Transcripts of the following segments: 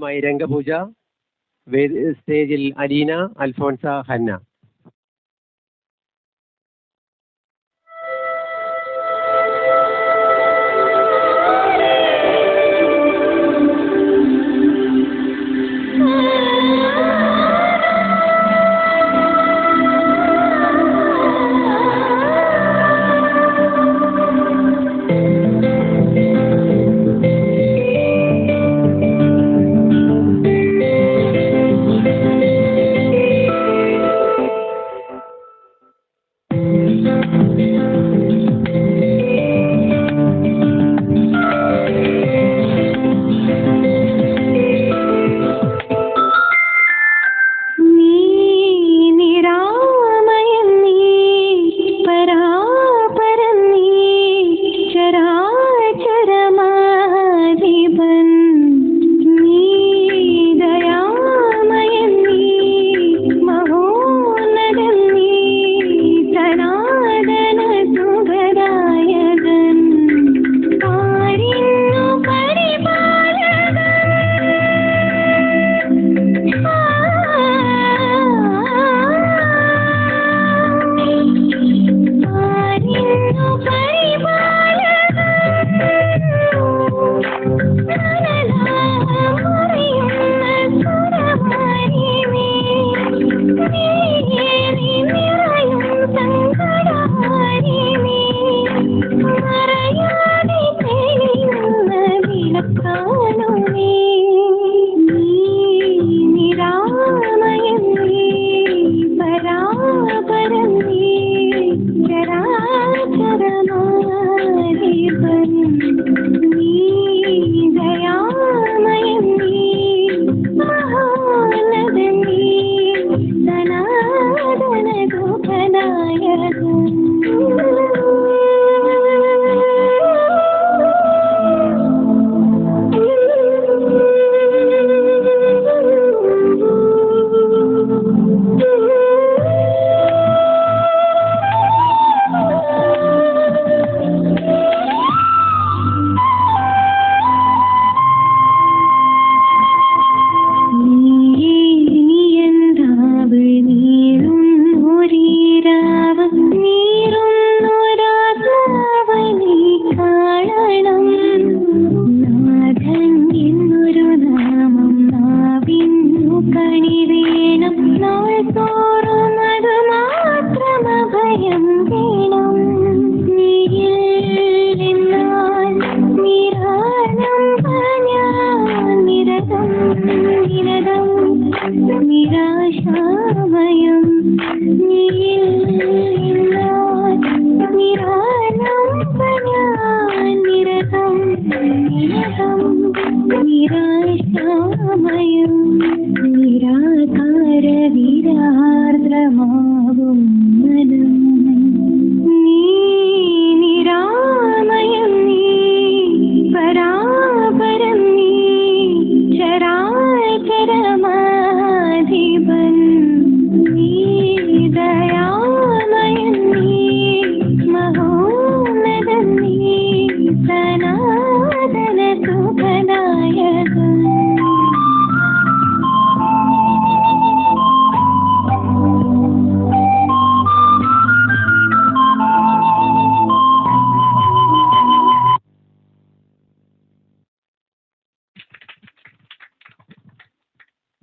രംഗപൂജ. സ്റ്റേജിൽ അലീന, അൽഫോൺസ, ഹന്ന.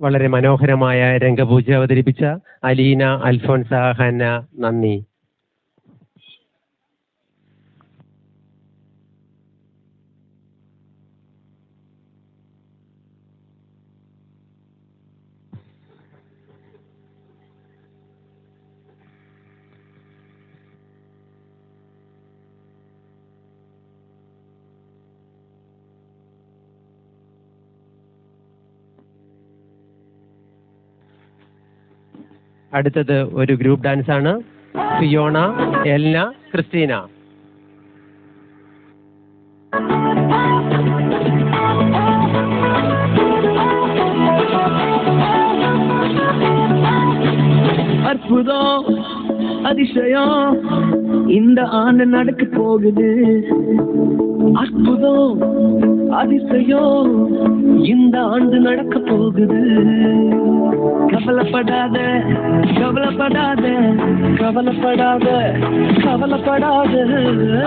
വളരെ മനോഹരമായ രംഗപൂജ അവതരിപ്പിച്ച അലീന, അൽഫോൺസ, ഹന്ന, നന്ദി. അടുത്തത് ഒരു ഗ്രൂപ്പ് ഡാൻസ് ആണ്. Fiona, Elna, Christina. அற்புதம் அதிசயம் இந்த ஆண்டு நடக்க போகுது. அற்புதம் அதிசயம் இந்த ஆண்டு நடக்க போகுது. கவலைப்படாத கவலைப்படாத கவலைப்படாத கவலைப்படாத.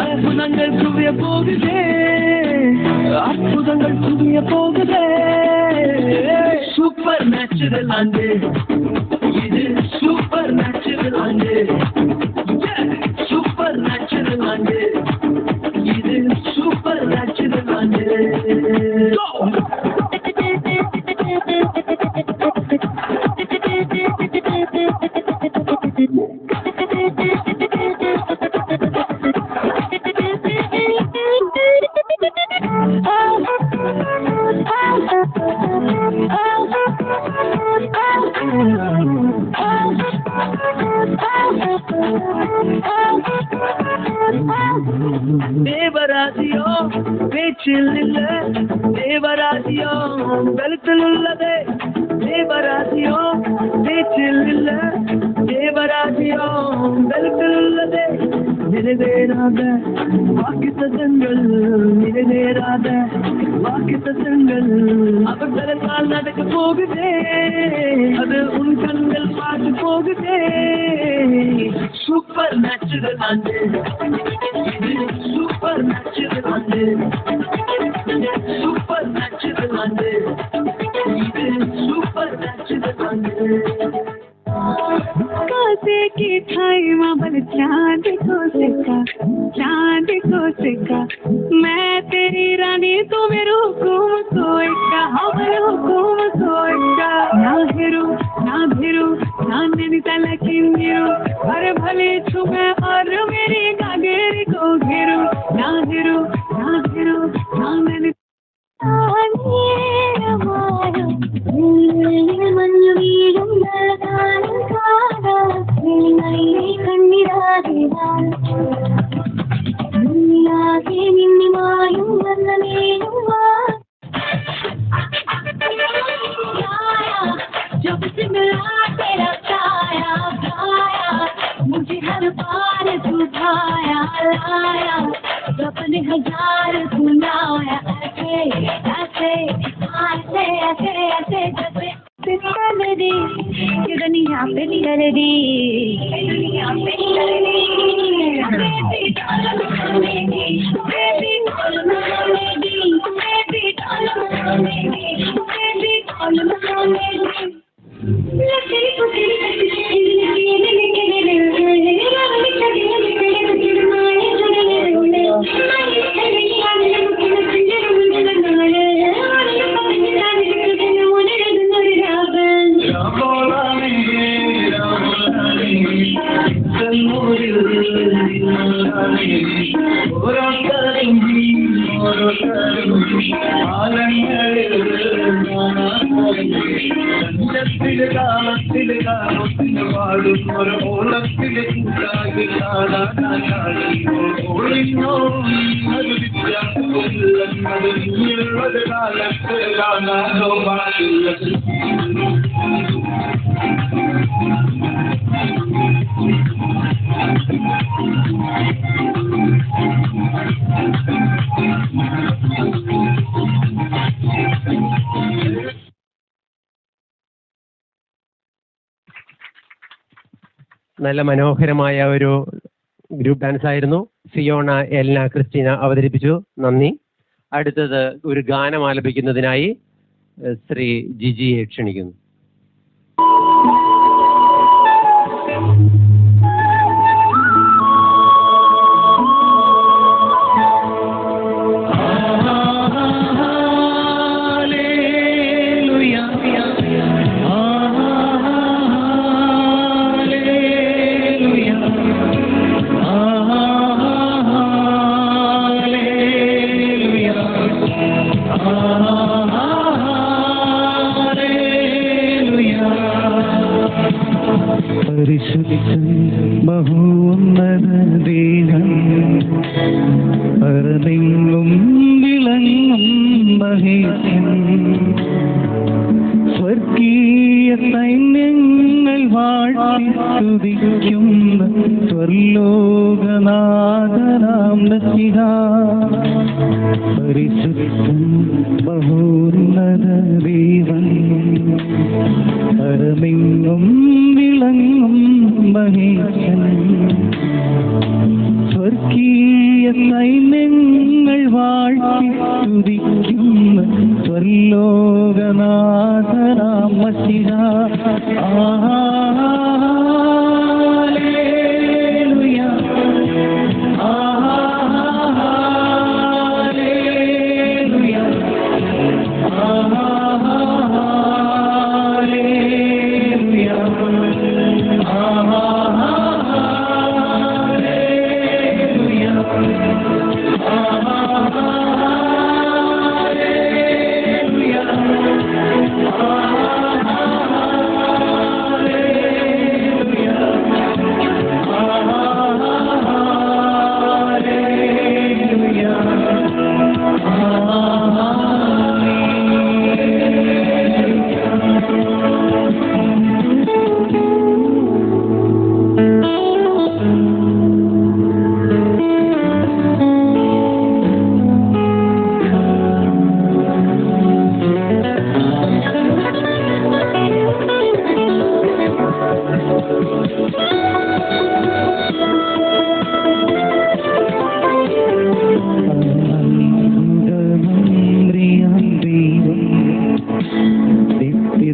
அற்புதங்கள் குவிய போகுதே, அற்புதங்கள் குவிய போகுதே. சூப்பர் நேச்சுரல் ஆண்டு இது, சூப்பர் நேச்சுரல் ஆண்டு, சூப்பர் நேச்சுரல் ஆண்டு இது, சூப்பர் நேச்சுரல் ஆண்டு. தேவராஜியோ பேச்சில் இல்ல, தேவராஜியோ வெளுத்தில் உள்ளதே. தேவராஜியோ பேச்சில் இல்ல, தேவராஜியோ வெளுத்தில் உள்ளதே. நிறைவேறாத வாக்குத்தத்தங்கள், நிறைவேறாத வாக்குத்தத்தங்கள் அவர்களால் நடக்க போகுதே. அது உன் கண்கள் பார்த்து போகுதே. சூப்பர் நேச்சுரல் ஆண்டு இது, சூப்பர் நேச்சுரல் ஆண்டு, சூப்பர் நேச்சுரல் ஆண்டு இது, சூப்பர் நேச்சுரல் ஆண்டு. कासे की ठाई माबल चांद को सिक्का, चांद को सिक्का. मैं तेरी रानी तू मेरे हुकुम को इक्का, हमारे हुकुम को इक्का. ना भिरू ना भिरू ना नैनीताल किन्नीरू, अरे भले छुपे और मेरी गागेरी को घेरू. ना भिरू ना भिरू ना नैनीताल മഞ്ഞു വീഴുന്ന കാലം കാണാൻ കണ്ണിരാതിരാൻ നിന്നിമായും വന്ന നേരുവാ. जब से मिला तेरा साया गाया, मुझे हर बार तू भाया लाया. सपने हजार सुनाया ऐसे ऐसे ऐसे ऐसे ऐसे जैसे निकल दी ये दुनिया पे निकल दी, दुनिया पे निकल दी. बेबी डॉल मांगेगी, बेबी डॉल मांगेगी, बेबी डॉल मांगेगी, बेबी डॉल मांगेगी. लकड़ी पुतली നല്ല മനോഹരമായ ഒരു ഗ്രൂപ്പ് ഡാൻസ് ആയിരുന്നു. സിയോണ, എൽന, ക്രിസ്റ്റീന അവതരിപ്പിച്ചു. നന്ദി. അടുത്തത് ഒരു ഗാനം ആലപിക്കുന്നതിനായി ശ്രീ ജിജിയെ ക്ഷണിക്കുന്നു. അറതെങ്ങും വിളങ്ങും സ്വർഗീയ സൈന്യങ്ങൾ വാഴ്ത്തിസ്തുതിക്കുന്ന സ്വർലോകനാഥനാം നസിഹ പരിശുദ്ധൻ ബഹുന്നത ദൈവൻ പരമെങ്ങും വിളങ്ങും മഹേശൻ സ്വർഗീയ സൈന്യങ്ങൾ വാഴ്ത്തിസ്തുതിക്കുന്ന സ്വർലോകനാഥനാം മസിഹ ഹല്ലേലൂയ ഹല്ലേലൂയ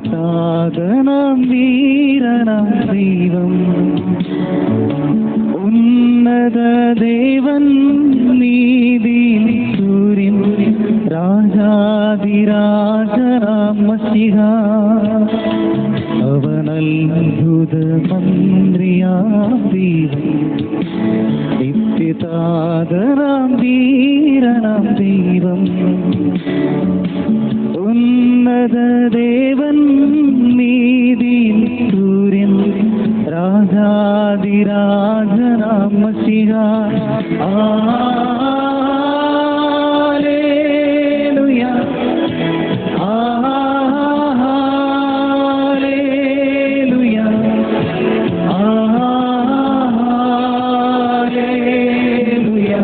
സാധനം വീരണം ദൈവം ഉന്നത ദേവൻ നീതിയിൽ സൂര്യൻ രാജാതിരാജനാം മസിഹ അവനത്ഭുത മന്ത്രിയാം ദൈവം നിത്യതാതനാം വീരനാം ദൈവം ഉന്നത ദേവൻ നീതിയിൽ സൂര്യൻ രാജാതിരാജനാം മസിഹ ഹല്ലേലൂയ ഹല്ലേലൂയ ഹല്ലേലൂയ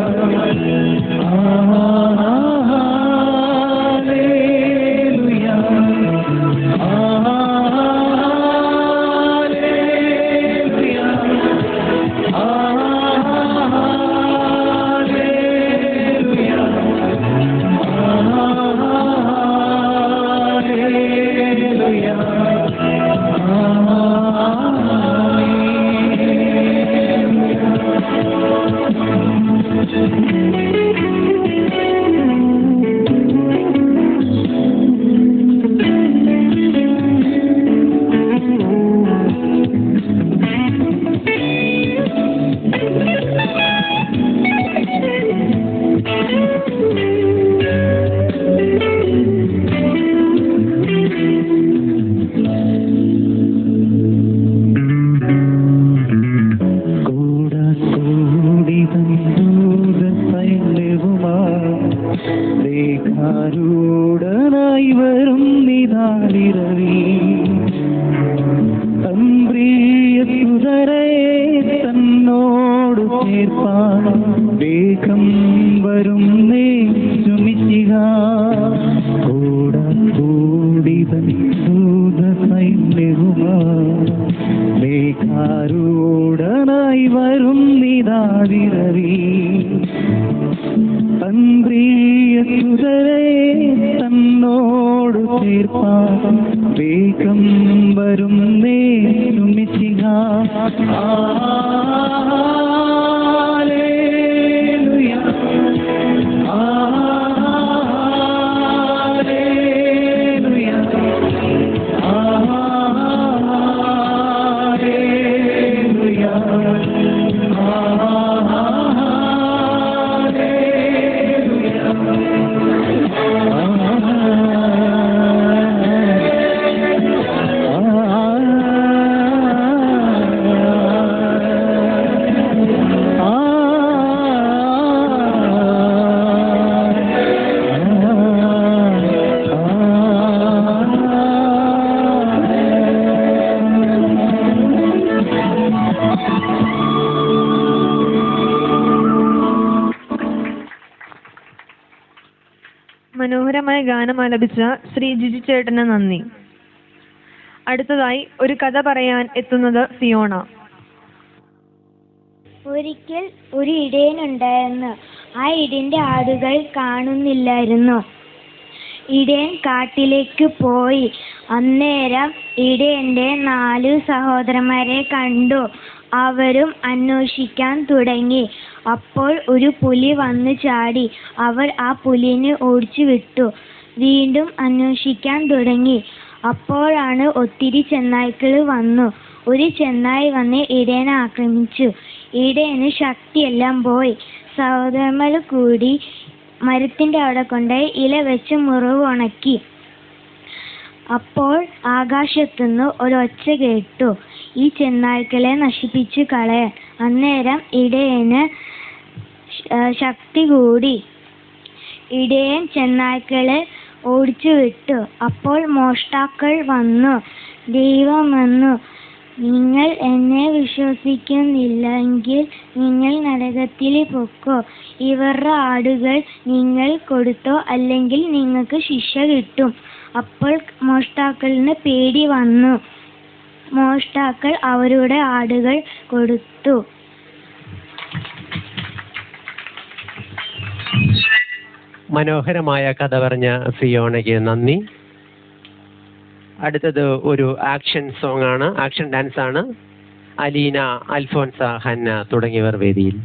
ൂടനായി വരും നിതാലിരവി തന്ത്രിയ സുതരെ തന്നോട് ചേർപ്പാൻ വേഗം വരും സുമിശിഹ കൂടൂടിതൻ ദൂത സൈന്യവുമാ മേഘാരൂഢനായി വരും നിതാലിരവി തന്ത്രിയ സുതരെ തന്നോട് ചേർപ്പാൻ വേഗം വരും സുമിശിഹ ഹല്ലേലൂയ ഹല്ലേലൂയ ഹല്ലേലൂയ മനോഹരമായ ഗാനം ആലപിച്ച ശ്രീ ജിജി ചേട്ടന് നന്ദി. അടുത്തതായി ഒരു കഥ പറയാൻ എത്തുന്നത് ഫിയോണ. ഒരിക്കൽ ഒരു ഇടയനുണ്ടായിരുന്നു. ആ ഇടയന്റെ ആടുകൾ കാണുന്നില്ലായിരുന്നു. ഇടയൻ കാട്ടിലേക്ക് പോയി. അന്നേരം ഇടയന്റെ 4 സഹോദരന്മാരെ കണ്ടു. അവരും അന്വേഷിക്കാൻ തുടങ്ങി. അപ്പോൾ ഒരു പുലി വന്നു ചാടി. അവർ ആ പുലിനെ ഓടിച്ചു വിട്ടു. വീണ്ടും അന്വേഷിക്കാൻ തുടങ്ങി. അപ്പോഴാണ് ഒത്തിരി ചെന്നായ്ക്കൾ വന്നു. ഒരു ചെന്നായി വന്ന് ഇടയനെ ആക്രമിച്ചു. ഇടയന് ശക്തിയെല്ലാം പോയി. സഹോദരന്മാർ കൂടി മരത്തിന്റെ അവിടെ കൊണ്ടുപോയി ഇല വെച്ച് മുറിവ് ഉണക്കി. അപ്പോൾ ആകാശത്തുനിന്ന് ഒരൊച്ച കേട്ടു, ഈ ചെന്നായ്ക്കളെ നശിപ്പിച്ചു കളയാൻ. അന്നേരം ഇടയന് ശക്തി കൂടി. ഇടയൻ ചെന്നായ്ക്കളെ ഓടിച്ചു വിട്ടു. അപ്പോൾ മോഷ്ടാക്കൾ വന്നു. ദൈവം വന്നു, നിങ്ങൾ എന്നെ വിശ്വസിക്കുന്നില്ലെങ്കിൽ നിങ്ങൾ നരകത്തിൽ പൊക്കോ. ഇവരുടെ ആടുകൾ നിങ്ങൾ കൊടുത്തോ, അല്ലെങ്കിൽ നിങ്ങൾക്ക് ശിക്ഷ കിട്ടും. അപ്പോൾ മോഷ്ടാക്കളിന് പേടി വന്നു. മോഷ്ടാക്കൾ അവരുടെ ആടുകൾ കൊടുത്തു. മനോഹരമായ കഥ പറഞ്ഞ ഫിയോണയ്ക്ക് നന്ദി. അടുത്തത് ഒരു ആക്ഷൻ സോങ് ആണ്, ആക്ഷൻ ഡാൻസ് ആണ്. അലീന, അൽഫോൻസ, ഹന്ന തുടങ്ങിയവർ വേദിയിൽ.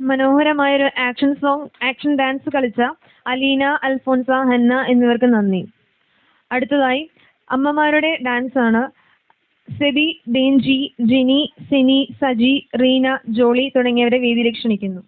മനോഹരമായൊരു ആക്ഷൻ ഡാൻസ് കളിച്ച അലീന, അൽഫോൻസ, ഹന്ന എന്നിവർക്ക് നന്ദി. അടുത്തതായി അമ്മമാരുടെ ഡാൻസ് ആണ്. സെബി, ബെഞ്ചി, ജിനി, സിനി, സജി, റീന, ജോളി തുടങ്ങിയവരെ വേദിയിലേക്ക് ക്ഷണിക്കുന്നു.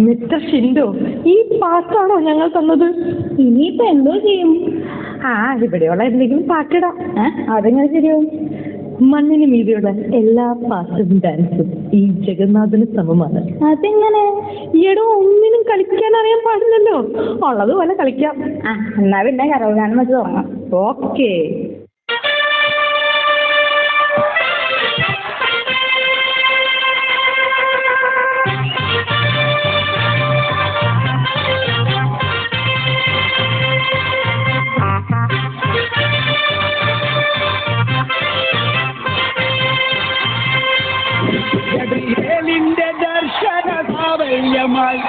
മിസ്റ്റർ ഷിൻഡോ, ഈ പാട്ടാണോ ഞങ്ങൾ തന്നത്? ഇനിയിപ്പോ എന്തോ ചെയ്യും? ഇവിടെയുള്ള എന്തെങ്കിലും പാട്ടിടാം. അതെങ്ങനെ ശരിയാവും? മണ്ണിന് മീതിയുള്ള എല്ലാ പാട്ടും ഡാൻസും ഈ ജഗന്നാഥന് സമമാണ്. അതെങ്ങനെ? എടോ, ഒന്നിനും കളിക്കാൻ അറിയാൻ പാടില്ലല്ലോ. ഉള്ളതുപോലെ കളിക്കാം. എന്നാ പിന്നെ കരവഗാനം വെച്ച് തുടങ്ങാം. ഓക്കേ.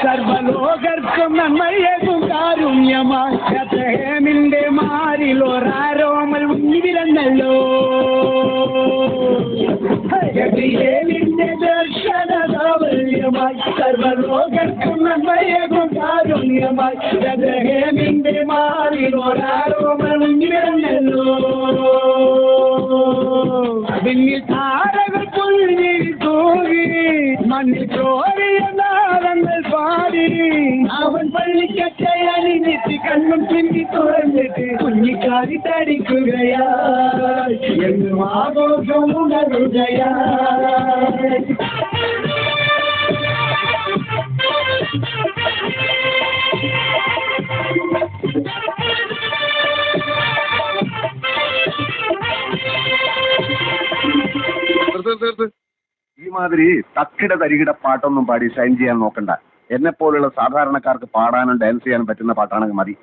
സർവലോകർക്കും നന്മയേകും കാരുണ്യമായി ബത്ലഹേമിന്റെ മാറിൽ ഒരാരോമൽ ഉന്നിവിരന്നല്ലോ. ഗബ്രിയേലിന്റെ ദർശന സാവല്യമായി സർവലോകർക്കും നന്മയേകും കാരുണ്യമായി ബത്ലഹേമിന്റെ മാറിൽ ഒരാരോമൽ ഉന്നിവിരന്നല്ലോ. വിണ്ണിൽ താരകൾ പുള്ളി തൂകി മണ്ണിൽ ചോറിയ നാളങ്ങൾ പാടി അവൻ പള്ളിക്കറ്റയണിഞ്ഞിട്ട് കണ്ണും പിന്നി തുറന്നിട്ട് കുഞ്ഞിക്കാരി തടിക്കുകയാ എന്നും ആഘോഷം ഉണരുകയാ. ഈ മാതിരി തക്കിട തരികിട പാട്ടൊന്നും പാടി ഷൈൻ ചെയ്യാൻ നോക്കണ്ട. എന്നെ പോലുള്ള സാധാരണക്കാർക്ക് പാടാനും ഡാൻസ് ചെയ്യാനും പറ്റുന്ന പാട്ടാണെങ്കിൽ മതി.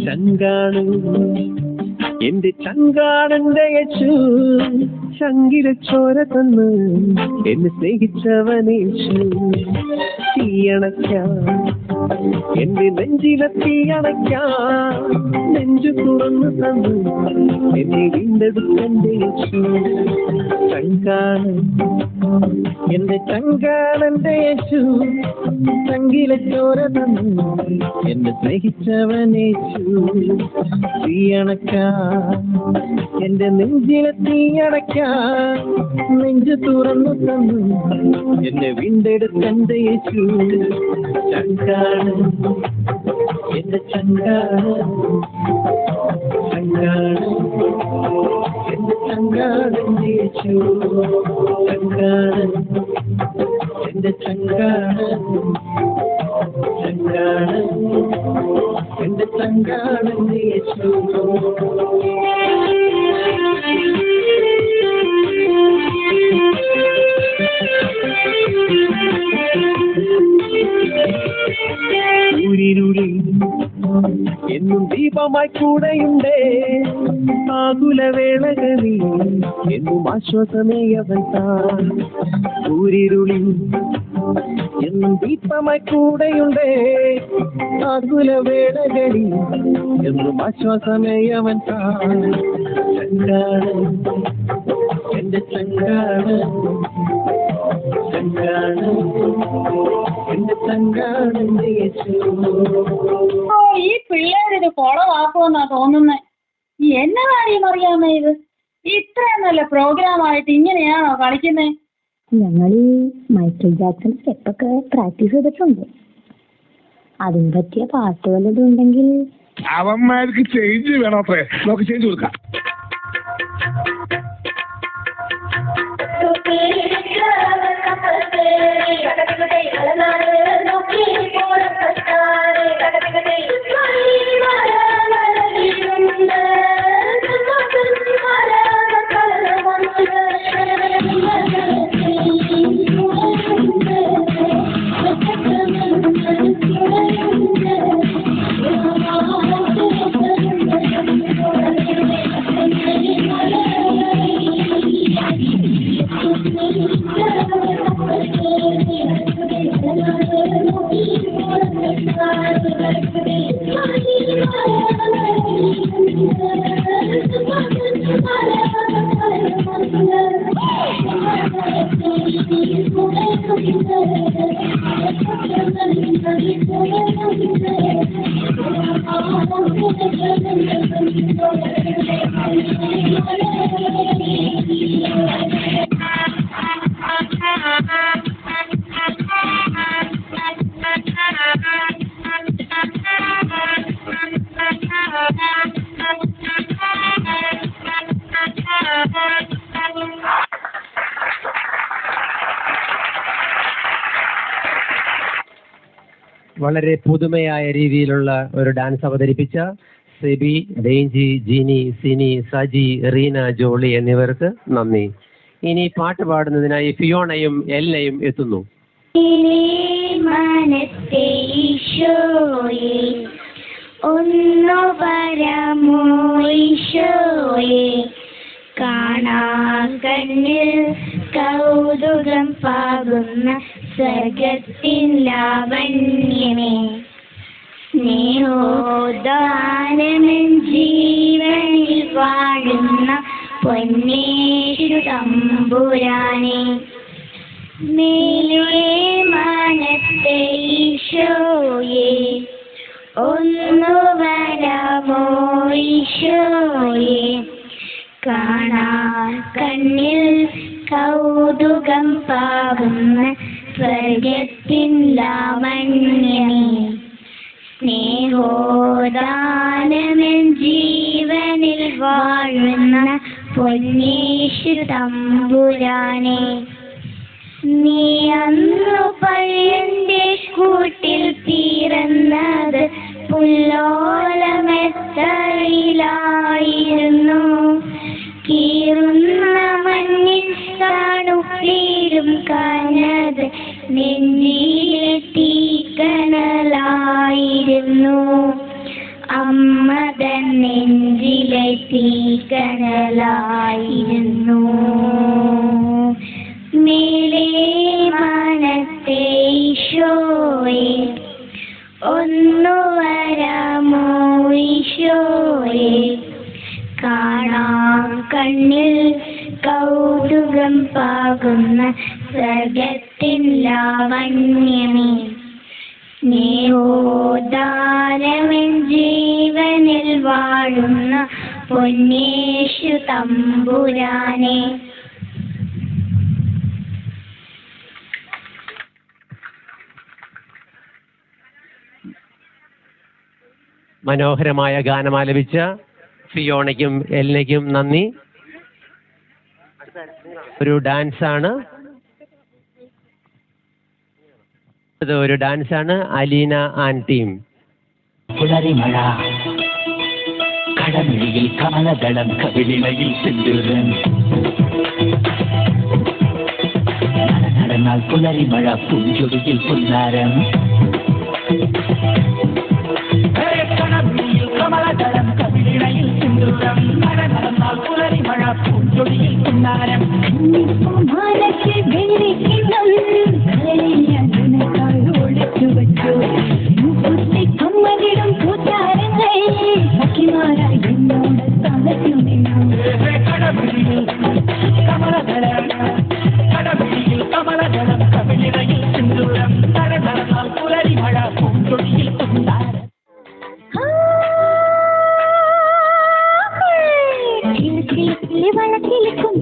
ചങ്കാണ് എന്റെ ചങ്കാണെന്റെ യേശു, ചങ്കിലെ ചോര തന്ന് എന്നെ സ്നേഹിച്ചവനേശു. തീയണയ്ക്കാം എന്റെ നെഞ്ചിലെ തീയണയ്ക്കാം, നെഞ്ചു തുറന്നു തന്നു എന്നെ വീണ്ടെടുക്കന്റെ യേശു. ചങ്കാണ് എന്റെ ചങ്കാളന്റെ യേശു ചങ്കിലെ ചോര തന്നു എന്നെ സ്നേഹിച്ചവനേശു തീയണക്കാൻ എന്റെ നെഞ്ചിലെ തീയണക്കാൻ നെഞ്ചു തുറന്നു തന്നു എന്നെ വീണ്ടെടുക്കന്റെ യേശു ചങ്കാണ് എന്റെ ചങ്കാണ് ചങ്കാണ് എന്റെ ചങ്കാളന്റെ യേശു ചങ്കാണ് എന്റെ ചങ്കാണ് ചങ്കാണ് എന്റെ ചങ്കാളന്റെ യേശു ൂരിരുളി എന്നും ദീപമായി കൂടെയുണ്ടേ ആകുലവേളകളിൽ എന്നും ആശ്വാസമേയവൻ താൻ ൂരിരുളി എന്നും ദീപമായി കൂടെയുണ്ടേ ആകുലവേളകളിൽ എന്നും ആശ്വാസമേയവൻ താൻ ചങ്കാണ് എന്റെ ചങ്കാണ് ചങ്കാണ് എന്റെ ചങ്കാണ് ഈ പിള്ളേരിത് കുളവാക്കുമെന്നാ തോന്നുന്നേ. എന്നതാണ് ഈ മറിയാമ്മ ഇത്? ഇത്രയും നല്ല പ്രോഗ്രാം ആയിട്ട് ഇങ്ങനെയാണോ കളിക്കുന്നേ? ഞങ്ങൾ ഈ മൈക്കിൾ ജാക്സൺ സ്റ്റെപ്പൊക്കെ പ്രാക്ടീസ് ചെയ്തിട്ടുണ്ട്. അതിന് പറ്റിയ പാട്ട് വല്ലതും ഉണ്ടെങ്കിൽ. അവന്മാർക്ക് ചേഞ്ച് വേണം. അത്രേ നമുക്ക് ചേഞ്ച് കൊടുക്കാം. വളരെ പുതുമയായ രീതിയിലുള്ള ഒരു ഡാൻസ് അവതരിപ്പിച്ച സെബി, ഡേഞ്ചി, ജിനി, സിനി, സജി, റീന, ജോളി എന്നിവർക്ക് നന്ദി. ഇനി പാട്ട് പാടുന്നതിനായി ഫിയോണയും എൽനയും എത്തുന്നു. കാണാകണ്ണിൽ കൗതുകം പാകുന്ന സ്വർഗത്തിൻ ലാവണ്യമേ, സ്നേഹോദാനമൻ ജീവനിൽ വാഴുന്ന പൊന്നേശു തമ്പുരാനെ, മേലെ മാനത്തെ ഈശോയെ, ഒന്നു വരാമോ ഈശോയെ, കാണാൻ കണ്ണിൽ കൗതുകം പാകുന്ന സ്വർഗത്തിൻ ലാവണ്യമേ, സ്നേഹോദാനമൻ ജീവനിൽ വാഴുന്ന പൊന്നേശു തമ്പുരാനെ, നീ അന്നു പഴയന്റെ കൂട്ടിൽ പിറന്നത് പുല്ലോലമെത്തയിലായിരുന്നു. കീറുന്ന മഞ്ഞിൻ തണുപ്പിലും കനത് നെഞ്ചിലെ തീക്കനലായിരുന്നു. അമ്മ തൻ നെഞ്ചിലെ തീക്കനലായിരുന്നു. മേലെ മനത്തെ ഈശോയെ, ഒന്നു വരാമോ ഈശോയെ, കാണാം കണ്ണിൽ കൗതുകം പാകുന്ന സ്വർഗത്തിൻ ലാവണ്യമേ സ്നേഹോദാരമൻ ജീവനിൽ വാഴുന്ന പൊന്നേശു തമ്പുരാനെ. മനോഹരമായ ഗാനം ആലപിച്ച ഫിയോണയ്ക്കും എൽനയ്ക്കും നന്ദി. ഒരു ഡാൻസാണ്, ഇത് ഒരു ഡാൻസാണ് അലീന ആൻഡ് ടീം. പുലരിമഴ കടമിഴിയിൽ കമലദളം കവിളിമയിൽ സിന്ദൂരം നടന്നാൽ പുലരിമഴ പുഞ്ചൊടിയിൽ പുന്നാരം കടമിഴിയിൽ കമലദളം കവിളിമയിൽ സിന്ദൂരം നടന്നാൽ പുലരിമഴ പുഞ്ചൊടിയിൽ പുന്നാരം കമ്മലിടും പൂച്ചാരങ്ങൾ സഖിമാരായി എന്നോട് കടമിഴിയിൽ കമലദളം കവിളിമയിൽ സിന്ദൂരം നടന്നാൽ പുലരിമഴ പുഞ്ചൊടിയിൽ പുന്നാരം. വളക്കിലിക്കും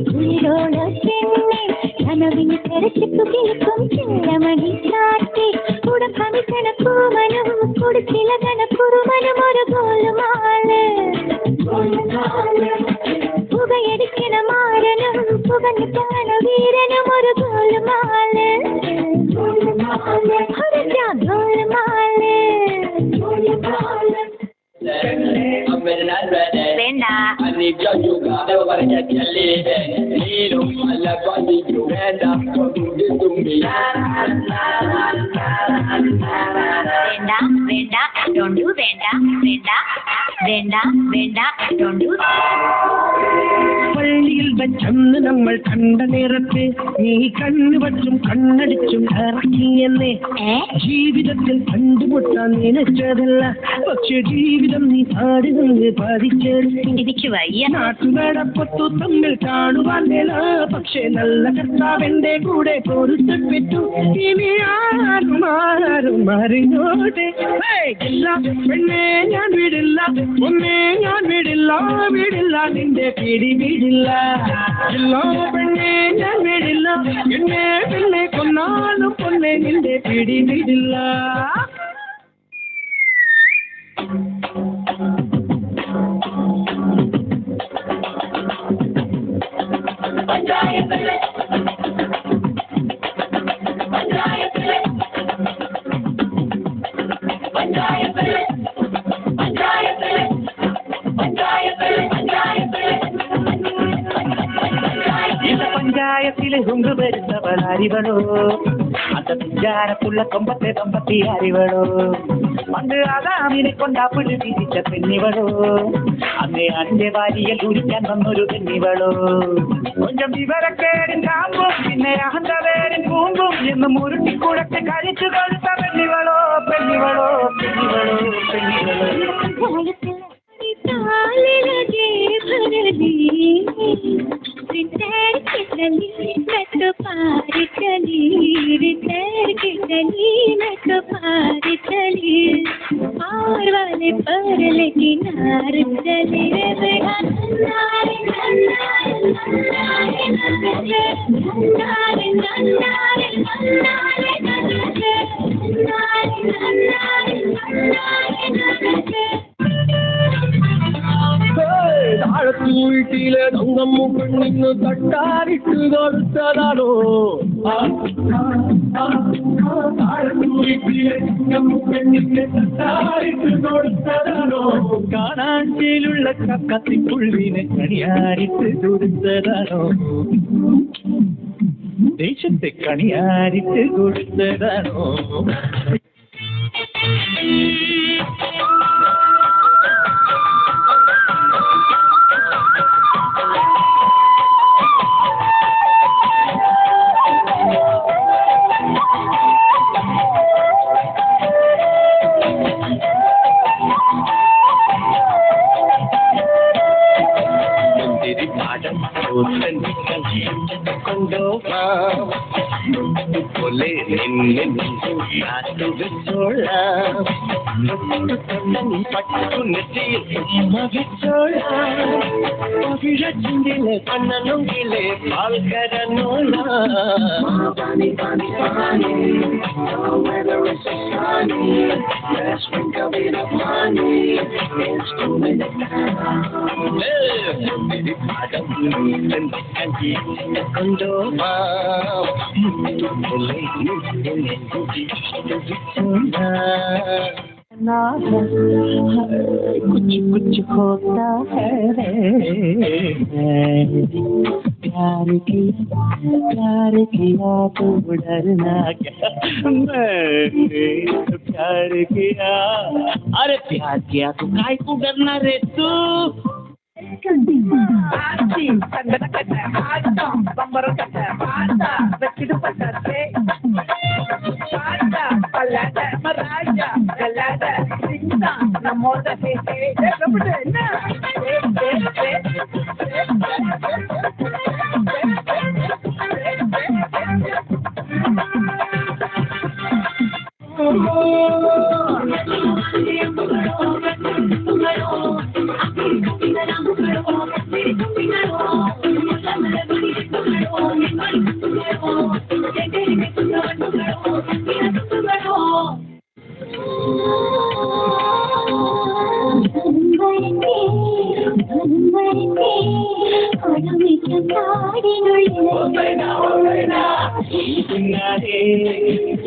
കനവിന് തെരച്ചിട്ടു കിളിക്കും ചില്ലമണി കാട്ടി കൂടെ കമിക്കണ കുറുമനും കൊടുച്ചില കണക്കുറുമനും ഒരു ഗോലുമാള് പുകയടിക്കണ മാരനും പുകഞ്ഞു കാണ വീരനും ഒരു ഗോലുമാള് വേണ്ട വേണ്ട ഡോണ്ടു വേണ്ട വേണ്ട വേണ്ട വേണ്ട ഡോണ്ടു. പള്ളിയിൽ വെച്ചന്ന് നമ്മൾ കണ്ട നേരത്തെ നീ കണ്ണു വച്ചും കണ്ണടിച്ചും ഇറക്കിയെന്നേ. ജീവിതത്തിൽ കണ്ടുമുട്ടാൻ നിനച്ചതല്ല, പക്ഷെ ജീവിതം നീ പാടി നിന്ന് എനിക്ക് വയ്യ. നാട്ടുനടപ്പത്തു തമ്മിൽ കാണുവാൻ വേല, പക്ഷെ നല്ല കർത്താവെന്റെ കൂടെ പൊരുത്തപ്പെട്ടു. ഇനി ആരും അറിഞ്ഞോട്ടെ. ഇല്ല പെണ്ണെ ഞാൻ വിടില്ല, ഒന്നേ ഞാൻ വിടില്ല, വിടില്ല നിന്റെ പിടി വിടില്ല. ഇല്ല പെണ്ണെ ഞാൻ വിടില്ല, എന്നെ പെണ്ണെ കൊന്നാലും പൊന്നെ നിന്റെ പിടി വിടില്ല. പഞ്ചായത്തിലെ കൊണ്ടു വരുന്നവൾ അറിവളോ, അത് വിചാരത്തുള്ള കൊമ്പത്തെ കമ്പത്തി അറിവളോ. പണ്ട് ആദാമിനെ കൊണ്ടാ പുഴു തിരിച്ച പെണ്ണിവളോ, അന്നേ അന്റെ ഭാര്യയിൽ കുടിക്കാൻ വന്നൊരു പെണ്ണിവളോ. കൊഞ്ചം വിവരക്കേടിൻ കാമ്പും പിന്നെ അഹന്തവേരിൻ പൂമ്പും എന്ന് മുരുട്ടിക്കുഴച്ച് കഴിച്ചു കൊടുത്ത പെണ്ണിവളോ, പെണ്ണിവളോ, പെണ്ണിവളോ, പെണ്ണിവളോ. पार वाले पर लेकिन हार चले വീട്ടിലെ തങ്കമ്മു പെണ്ണിന്ന് തട്ടാറിട്ട് കൊടുത്തതാണോ? വീട്ടിലെ തങ്കമ്മു പെണ്ണിന് തട്ടാറിട്ട് കൊടുത്തതാണോ? കാണാഞ്ചേലുള്ള കക്കത്തിപ്പുള്ളിനെ കണിയാരിട്ട് കൊടുത്തതാണോ? ദേശത്തെ കണിയാരിട്ട് കൊടുത്തതാണോ? പോലെ നിന്നെ കാത്തു വെച്ചോളാം പട്ടു നെറ്റിയിൽ ഉമ്മ വെച്ചോളാം വിഴച്ചിന്തിലെ കണ്ണനുങ്കിലെ പാൽക്കരനോളാം Whether it's a sunny, let's drink a bit of honey. It's 2 minutes now. कुछ कुछ होता है प्यार किया तो डरना क्या मैंने प्यार किया अरे प्यार किया तो काय को डरना रे तू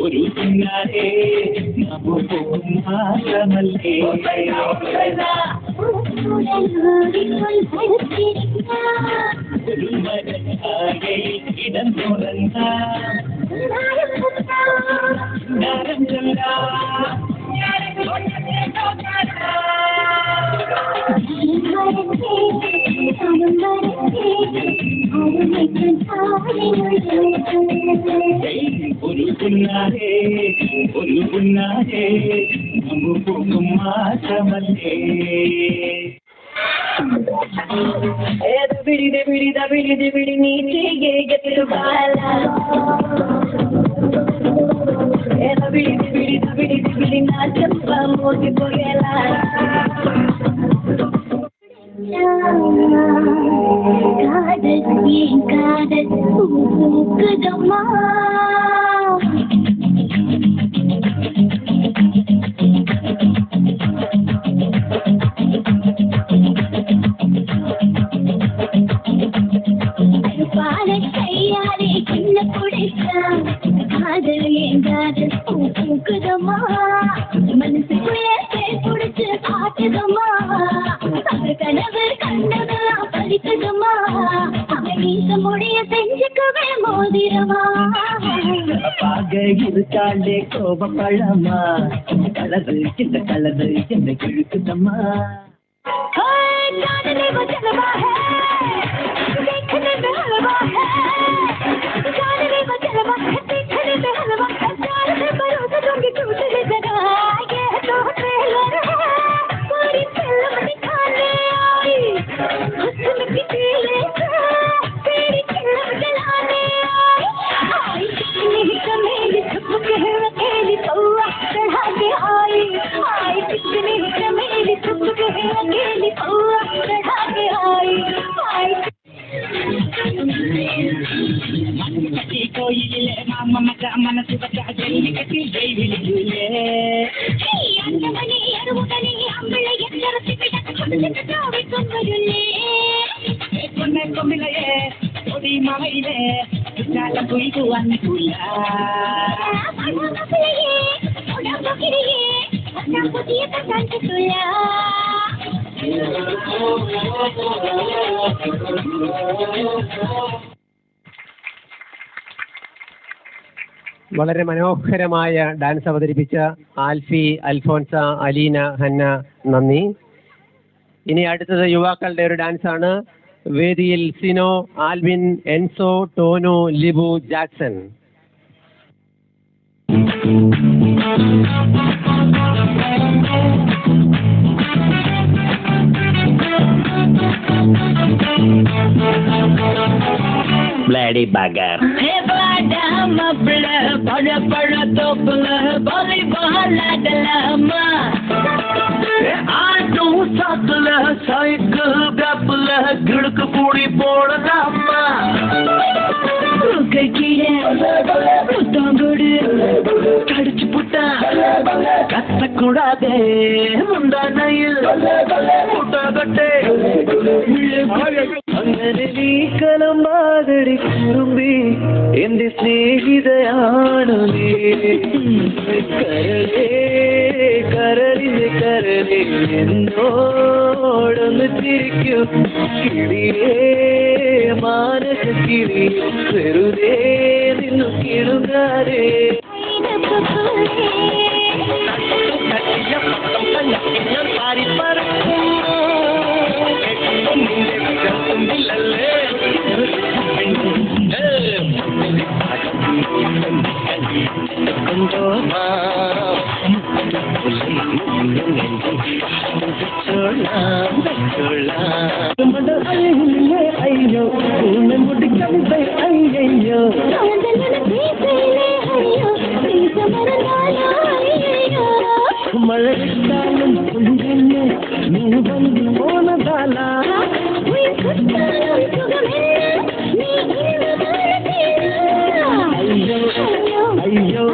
ഒരു പിന്നാലെ ഇടം തുറന്ന ഒരു പുന്നാരെ നമുക്ക് മാറ്റമല്ലേ ಬಿಡಿ ನೀತಿಗೆ ಗೆದ್ದು ಬಾಲ ಬಿಡಿ ನಾಚಪ್ಪ ಮೋದಿ ಹೋಗಲ காதல் பூக்குதம்மா கையாலே சின்ன குடிச்சா காதல் எங்காதல் பூக்குதம்மா மனசுக்குள்ளே குடிச்சு காட்டுதம்மா கனவு கண்டதெல்லாம் பறிக்குதம்மா அவன் வீச முடிய செஞ்சுக்கவே மோதிரமா பாக இருக்காளே கோபப்பழமா கலரு சின்ன கலரு என்ன கிழக்குதம்மா காதலே வச்சனமா देखने में हलवा है जाने में चलवा है देखने में हलवा है प्यार से भरोसा दूंगी टूटने जगह ये तो ट्रेलर है पूरी फिल्म दिखाने आई हुस्न की तेरे तेरी फिल्म जलाने आई कितनी चमेली छुप के अकेली पौआ चढ़ा के आई कितनी चमेली छुप के अकेली पौआ चढ़ा के आई கோயிலே மாமா மச்சா மனசு பச்சா ஜல்லிக்கட்டி ஜெயிலே அந்தவனே அருமுகனே அம்பளை எந்தரசி விட ஜோடி கொம்புலே பொண்ணே கொம்பிலையே ஒடி மவையிலே ஜால குயிகு அன்னுக்குள்ள அண்ணாமலையே உடம்புகிரியே அண்ணா புதிய கண்டாண்டுக்குள்ள വളരെ മനോഹരമായ ഡാൻസ് അവതരിപ്പിച്ച ആൽഫി, അൽഫോൻസ, അലീന, ഹന്ന, നന്ദി. ഇനി അടുത്തത് യുവാക്കളുടെ ഒരു ഡാൻസ് ആണ്. വേദിയിൽ Sino, Alvin, Enzo, Tono, Libu, Jackson. Bloody bugger. Cycle கப்பல கிழக்கு பூடி போடலாமா புத்தாங்கோடு கடிச்சு புட்டா கத்தக்கூடாதே முந்தானையில் புட்டா கட்டே അങ്ങനെ നീ കലമാതടി കുറുമ്പി എന്റെ സ്നേഹിതയാണു നീ കരളേ കരളിന്റെ കരളേ എന്നോടൊന്ന് ചിരിക്കൂ കിളിയേ മാനസ കിളി വെറുതെ നിന്നു കിടുങ്ങാരേ അയ്യോ മുടി കവിത അയ്യോ മഴക്കാലം കുളിരന്നെ നീ വന്നു പോണതാല അയ്യോ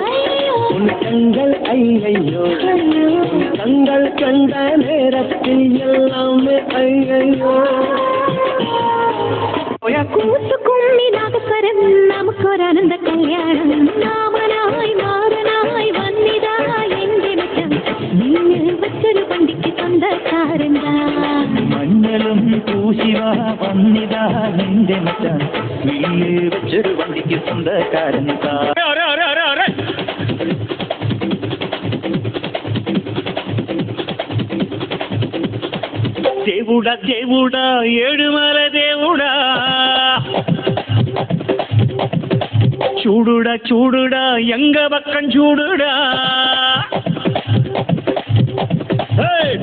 ഉൻ കങ്ങൾ അയ്യോ കങ്ങൾ കണ്ട നേരത്തിൽ എല്ലാമേ അയ്യോ കൂത്തുകുമ്മിനാകസ്വരം നമുക്കൊരാനന്ദ കല്യാണം നാമനായി മാറനായി വന്നിതാ എന്റെ മറ്റം നിങ്ങൾ വച്ചൊരു പണ്ടിക്ക് സ്വന്തക്കാരന്താ മഞ്ഞളും പൂശിവ വന്നിതാ നിന്റെ മറ്റം വീട് വെച്ചൊരു വണ്ടിക്ക് സ്വന്തക്കാരന്താ దేవుడా దేవుడా ఏడుమల దేవుడా చూడుడా చూడుడా ఎంగ పక్కం చూడుడా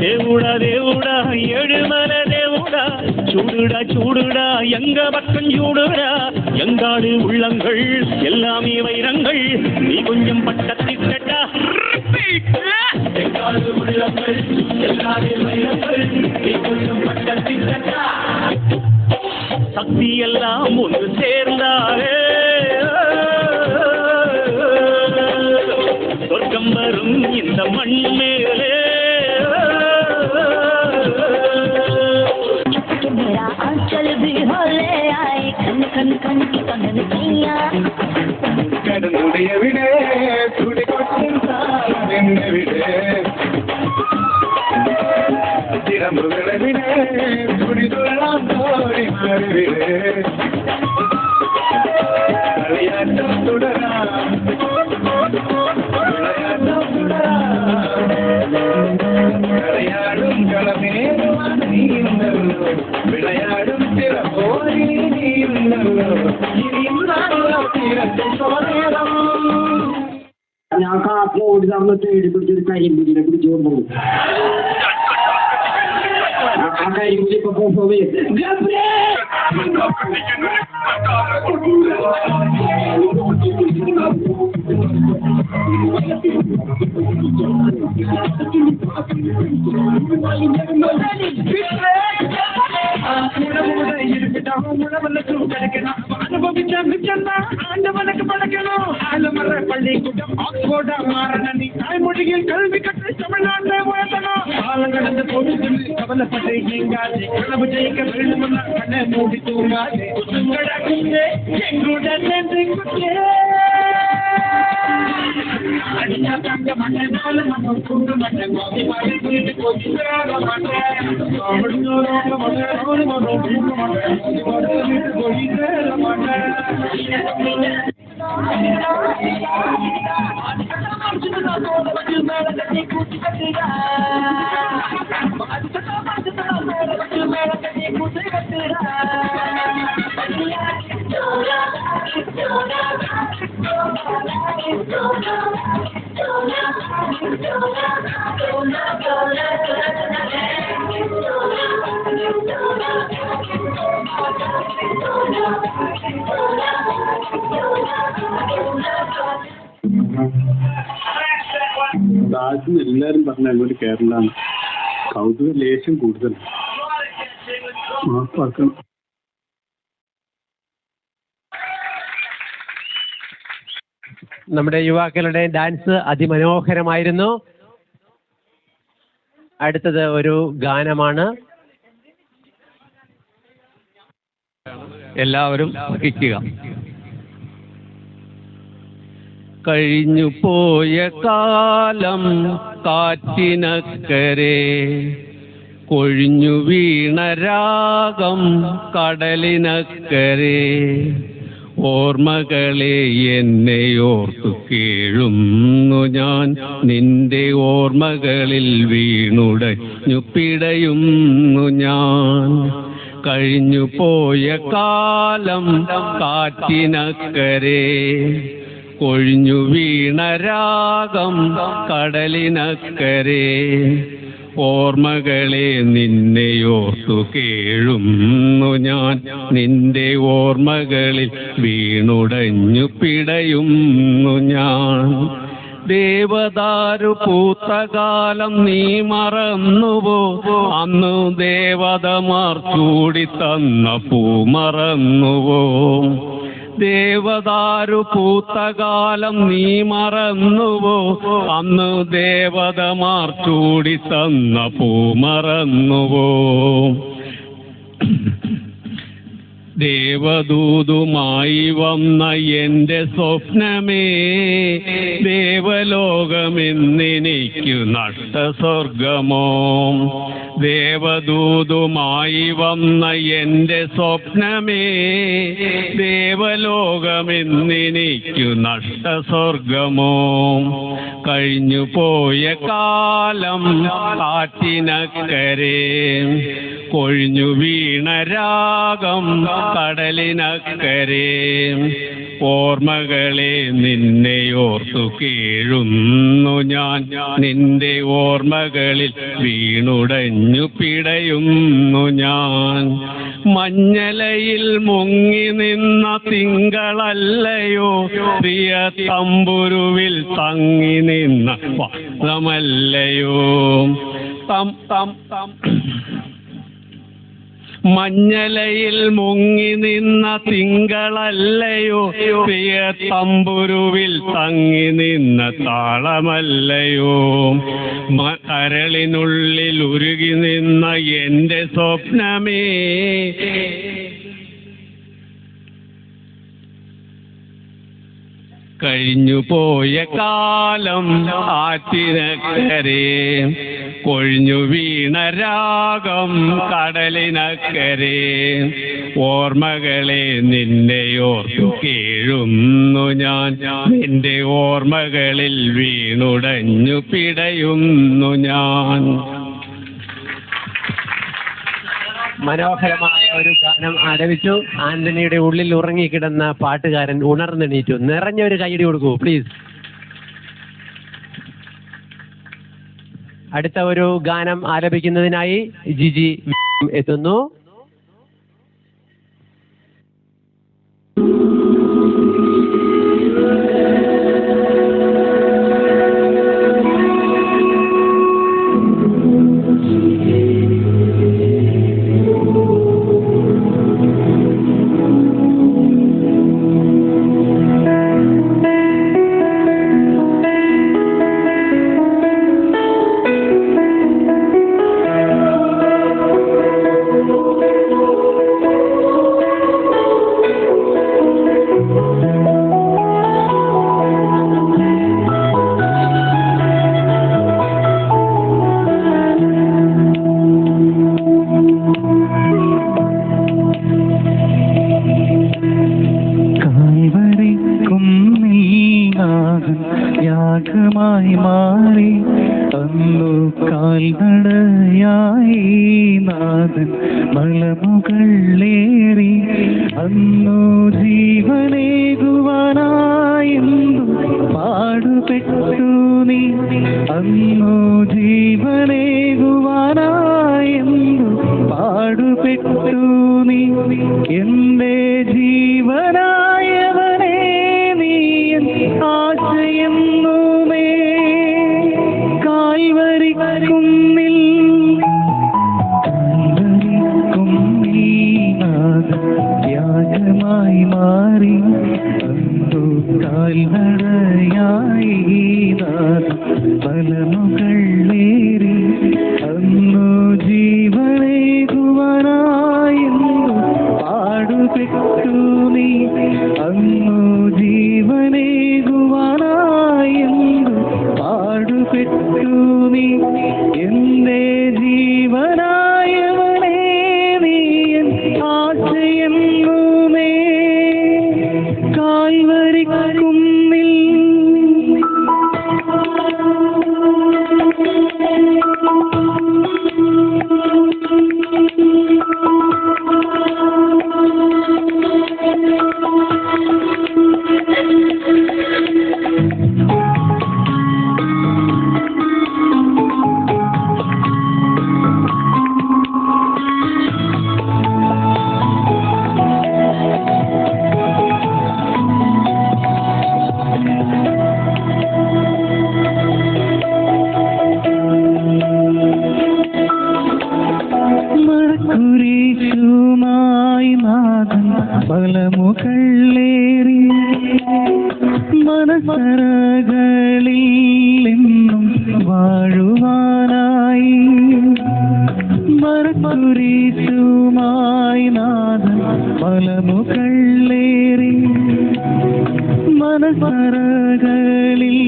దేవుడా దేవుడా ఏడుమల దేవుడా చూడుడా చూడుడా எங்க பக்கம் சூடுடா எங்காடு உள்ளங்கள் எல்லாமே வைரங்கள் நீ கொஞ்சம் பட்டத்திட்டா எங்காடு உள்ளங்கள் எல்லாமே வைரங்கள் நீ கொஞ்சம் பட்டத்திட்டா சக்தி எல்லாம் ஒன்று சேர்ந்தாரே சொர்க்கம் வரும் இந்த மண் மேலே കടന്നുடைய വിടെ തുടി കൊട്ടും സാരന്റെ വിടെ തിരമ്പുകളെ വിടെ തുടി തുള്ളാം തോടി മാറി വിടെ കളിയാട്ടം തുടരാം വിളയാട്ടം തുടരാം കളിയാടും കളമേറുവാൻ നീയുണ്ടല്ലോ വിളയാടും തിറപ്പോരി നീയുണ്ടല്ലോ ഞാൻ കാസർഗോഡ് നമ്മൾ തേടി പിടിച്ചൊരു കരിമ്പുലിനെ പിടിച്ചു കൊണ്ടുപോകും ആ കരിമ്പുലി ഇപ്പൊ പോകുമ്പോ ஆண்டவனுக்கு பழக்கணும் ஆலமர பள்ளிக்கூடம் ஆக்ஸ்போர்டா மாறனி தாய்மொழியில் கல்வி கற்று தமிழ்நாட்டை உயர்த்தணும் காலம் கடந்து போது கவலைப்பட்டு எங்காது கனவு ஜெயிக்க வேண்டுமென்னா கண்ணை மூடி தூங்காது எங்களுடன் அடியா தங்க மாட்டேன் போல மனம் கூண்டு மாட்டேன் மோதி மாறி வீட்டு போச்சு Don't താജ് എല്ലാരും പറഞ്ഞ അങ്ങോട്ട് കേരളാണ്. കൗതുക ലേശം കൂടുതൽ. മാപ്പാക്കണം. നമ്മുടെ യുവാക്കളുടെ ഡാൻസ് അതിമനോഹരമായിരുന്നു. അടുത്തത് ഒരു ഗാനമാണ്. എല്ലാവരും ഇരിക്കുക. കഴിഞ്ഞു പോയ കാലം കാറ്റിനക്കരെ, കൊഴിഞ്ഞു വീണ രാഗം കടലിനക്കരെ, ഓർമ്മകളെ എന്നെ ഓർത്തു കേഴുന്നു ഞാൻ, നിന്റെ ഓർമ്മകളിൽ വീണുടഞ്ഞു പിടയുന്നു ഞാൻ. കഴിഞ്ഞു പോയ കാലം കാറ്റിനക്കരെ, കൊഴിഞ്ഞു വീണ രാഗം കടലിനക്കരെ, ഓർമ്മകളെ നിന്നെയോർത്തു കേഴുന്നു ഞാൻ, നിന്റെ ഓർമ്മകളിൽ വീണുടഞ്ഞു പിടയുന്നു ഞാൻ. ദേവദാരു പൂത്തകാലം നീ മറന്നുവോ, അന്നു ദേവതമാർ ചൂടി തന്ന പൂ മറന്നുവോ. ദേവദാരു പൂത്തകാലം നീ മറന്നുവോ, അന്ന് ദേവതമാർ ചൂടി തന്ന പൂ മറന്നുവോ. ദേവദൂതുമായി വന്ന എൻ്റെ സ്വപ്നമേ, ദേവലോകമെന്നെനിക്കു നഷ്ട സ്വർഗമോ. ദേവദൂതുമായി വന്ന എൻ്റെ സ്വപ്നമേ, ദേവലോകമെന്നെനിക്കു നഷ്ട സ്വർഗമോ. കഴിഞ്ഞു പോയ കാലം കാറ്റിനക്കരെ, കൊഴിഞ്ഞു വീണ രാഗം കടലിനക്കരെ, ഓർമ്മകളെ നിന്നെയോർത്തു കേഴുന്നു ഞാൻ, നിന്റെ ഓർമ്മകളിൽ വീണുടഞ്ഞു പിടയുന്നു ഞാൻ. മഞ്ഞലയിൽ മുങ്ങി നിന്ന തിങ്കളല്ലയോ, പ്രിയ തമ്പുരുവിൽ തങ്ങി നിന്ന പാദമല്ലയോ. മഞ്ഞലയിൽ മുങ്ങി നിന്ന തിങ്കളല്ലയോ, പ്രിയ തമ്പുരുവിൽ തങ്ങി നിന്ന താളമല്ലയോ. കരളിനുള്ളിൽ ഉരുകി നിന്ന എൻ്റെ സ്വപ്നമേ, കഴിഞ്ഞു പോയ കാലം ആറ്റിനക്കരെ, കൊഴിഞ്ഞു വീണ രാഗം കടലിനക്കരെ, ഓർമ്മകളെ നിന്നെയോർത്തു കേഴുന്നു ഞാൻ, നിന്റെ ഓർമ്മകളിൽ വീണുടഞ്ഞു പിടയുന്നു ഞാൻ. മനോഹരമായ ഒരു ഗാനം ആലപിച്ചു. ആന്റണിയുടെ ഉള്ളിൽ ഉറങ്ങിക്കിടന്ന പാട്ടുകാരൻ ഉണർന്നെണീറ്റു. നിറഞ്ഞ ഒരു കൈയടി കൊടുക്കൂ പ്ലീസ്. അടുത്ത ഒരു ഗാനം ആലപിക്കുന്നതിനായി ജിജി എത്തുന്നു. യാഗമായി മാറി അന്നു കാൽനടയായി നാഥൻ മലമുകളേറി അന്നു ജീവനേകുവാനായെന്നു പാടുപെട്ടു നീ അന്നു ജീവനേകുവാനായെന്നു പാടുപെട്ടു നീ എന്റെ ജീവനായവനെ നീ ആശയെന്നുമേ കാൽവരിക്കുന്നിൽ ത്യാഗമായി മാറി അന്നു കാൽനടയായി പലമുകളേറി അന്നു ജീവനേകുവാനായെന്നു പാടുപെട്ടു നീ അന്നു ജീവനേകുവാനായെന്നു പാടുപെട്ടു നീ എന്റെ ജീവനായവനെ നീ ആശയെന്നുമേ കാൽവരിക്കുന്നിൽ കുരിശുമായി നാഥൻ ബലമുകളേറി മനസ്സറകളിൽ എന്നും വാഴുവാനായി മരക്കുരിശുമായി നാഥൻ ബലമുകളേറി മനസ്സറകളിൽ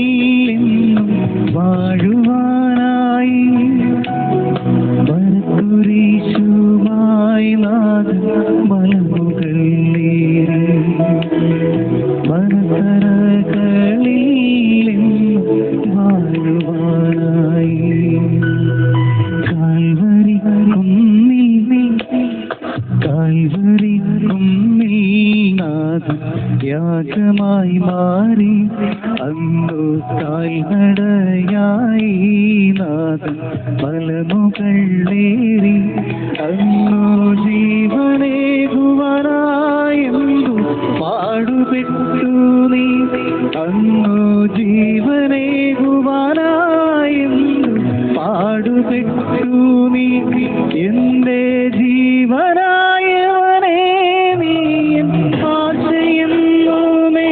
എന്നും വാഴുവാനായി കുരിശുമായി നാഥൻ ബലമുകളേറി മനസ്സറകളിൽ വാഴുവാനായി കാൽവരി കുന്നിൽ നാഥൻ യാഗമായി മാറി അന്നു കാൽനടയായി നാഥൻ ബലമുകളേറി അന്നു ജീവനേകുവാനായെന്നു പാടുപെട്ടു നീ അന്നു ജീവനേകുവാനായെന്നു പാടുപെട്ടു നീ എന്റെ ജീവനായവനെ നീ ആശയെന്നുമേ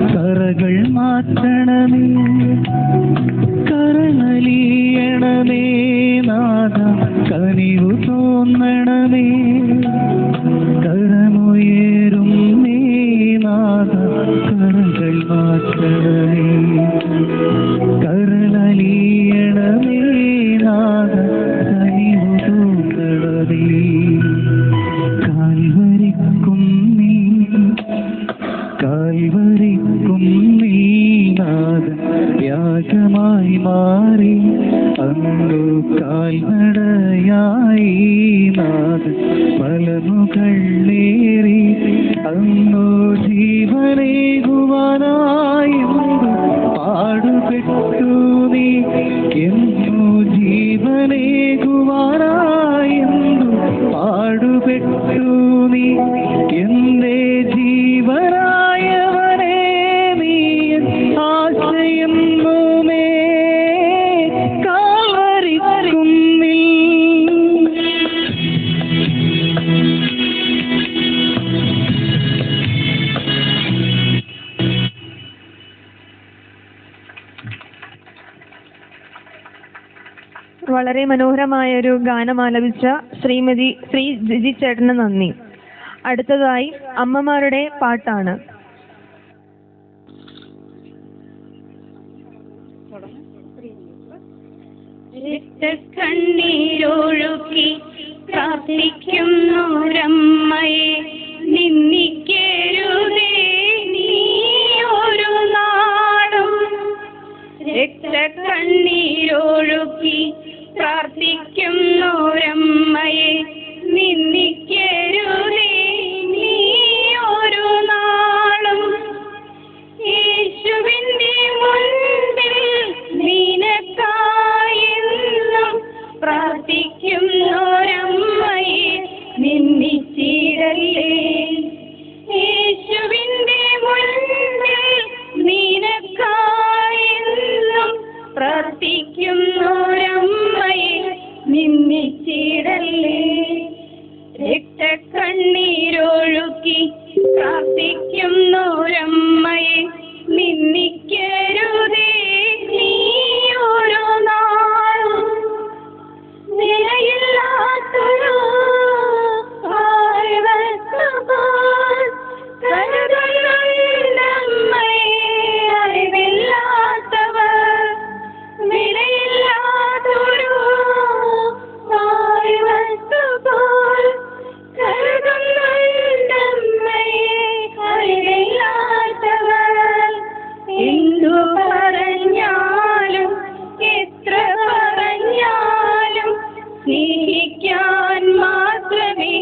കറകൾ മാറ്റണമേ കരളലിയണമേ നാഥ കനിവു തോന്നണമേ കരമുയരും നേ നാഥ കരകൾ മാറ്റണമേ കരളലിയണമേ നാഥ കനിവു തോന്നണമേ കാൽവരിക്കുന്നിൽ നാഥൻ യാഗമായി മാറി അന്നു കാൽനടയായി നാഥൻ ബലമുകളേറി അന്നു ജീവനേകുവാനായെന്നു പാടുപെട്ടു നീ എന്നു ജീവനേകുവാനായെന്നു പാടുപെട്ടു നീ എന്റെ ജീവനായവനെ നീ ആശയെന്നുമേ കാൽവരിക്കുന്നിൽ വളരെ മനോഹരമായ ഒരു ഗാനം ആലപിച്ച ശ്രീ ജിജി ചേട്ടന് നന്ദി. അടുത്തതായി അമ്മമാരുടെ പാട്ടാണ്. കണ്ണീരൊഴുക്കി പ്രാർത്ഥിക്കുന്നൊരമ്മയെ നിന്ദിക്കരുതേ നീ ഒരു നാടും. രക്തക്കണ്ണീരൊഴുക്കി പ്രാർത്ഥിക്കുന്നൊരമ്മയെ നിന്ദിക്കരുതേ നീ ഒരു നാളും. യേശുവിന്റെ മുൻപിൽ നിനക്കായെന്നും പ്രാർത്ഥിക്കുന്നൊരമ്മയെ നിന്ദിച്ചിടല്ലേ. യേശുവിന്റെ മുൻപിൽ നിനക്കായെന്നും പ്രാർത്ഥിക്കുന്നൊരമ്മയെ നിന്ദിച്ചിടല്ലേ. രക്തക്കണ്ണീരൊഴുക്കി പ്രാർത്ഥിക്കുന്നൊരമ്മയെ നിന്ദിക്കരുതേ നീ ഒരു നാളും. നിലയില്ലാത്തൊരു അറിവില്ലാത്തവർ വിലയില്ലാത്തൊരു എന്തു പറഞ്ഞാലും എത്ര പറഞ്ഞാലും സ്നേഹിക്കാൻ മാത്രമേ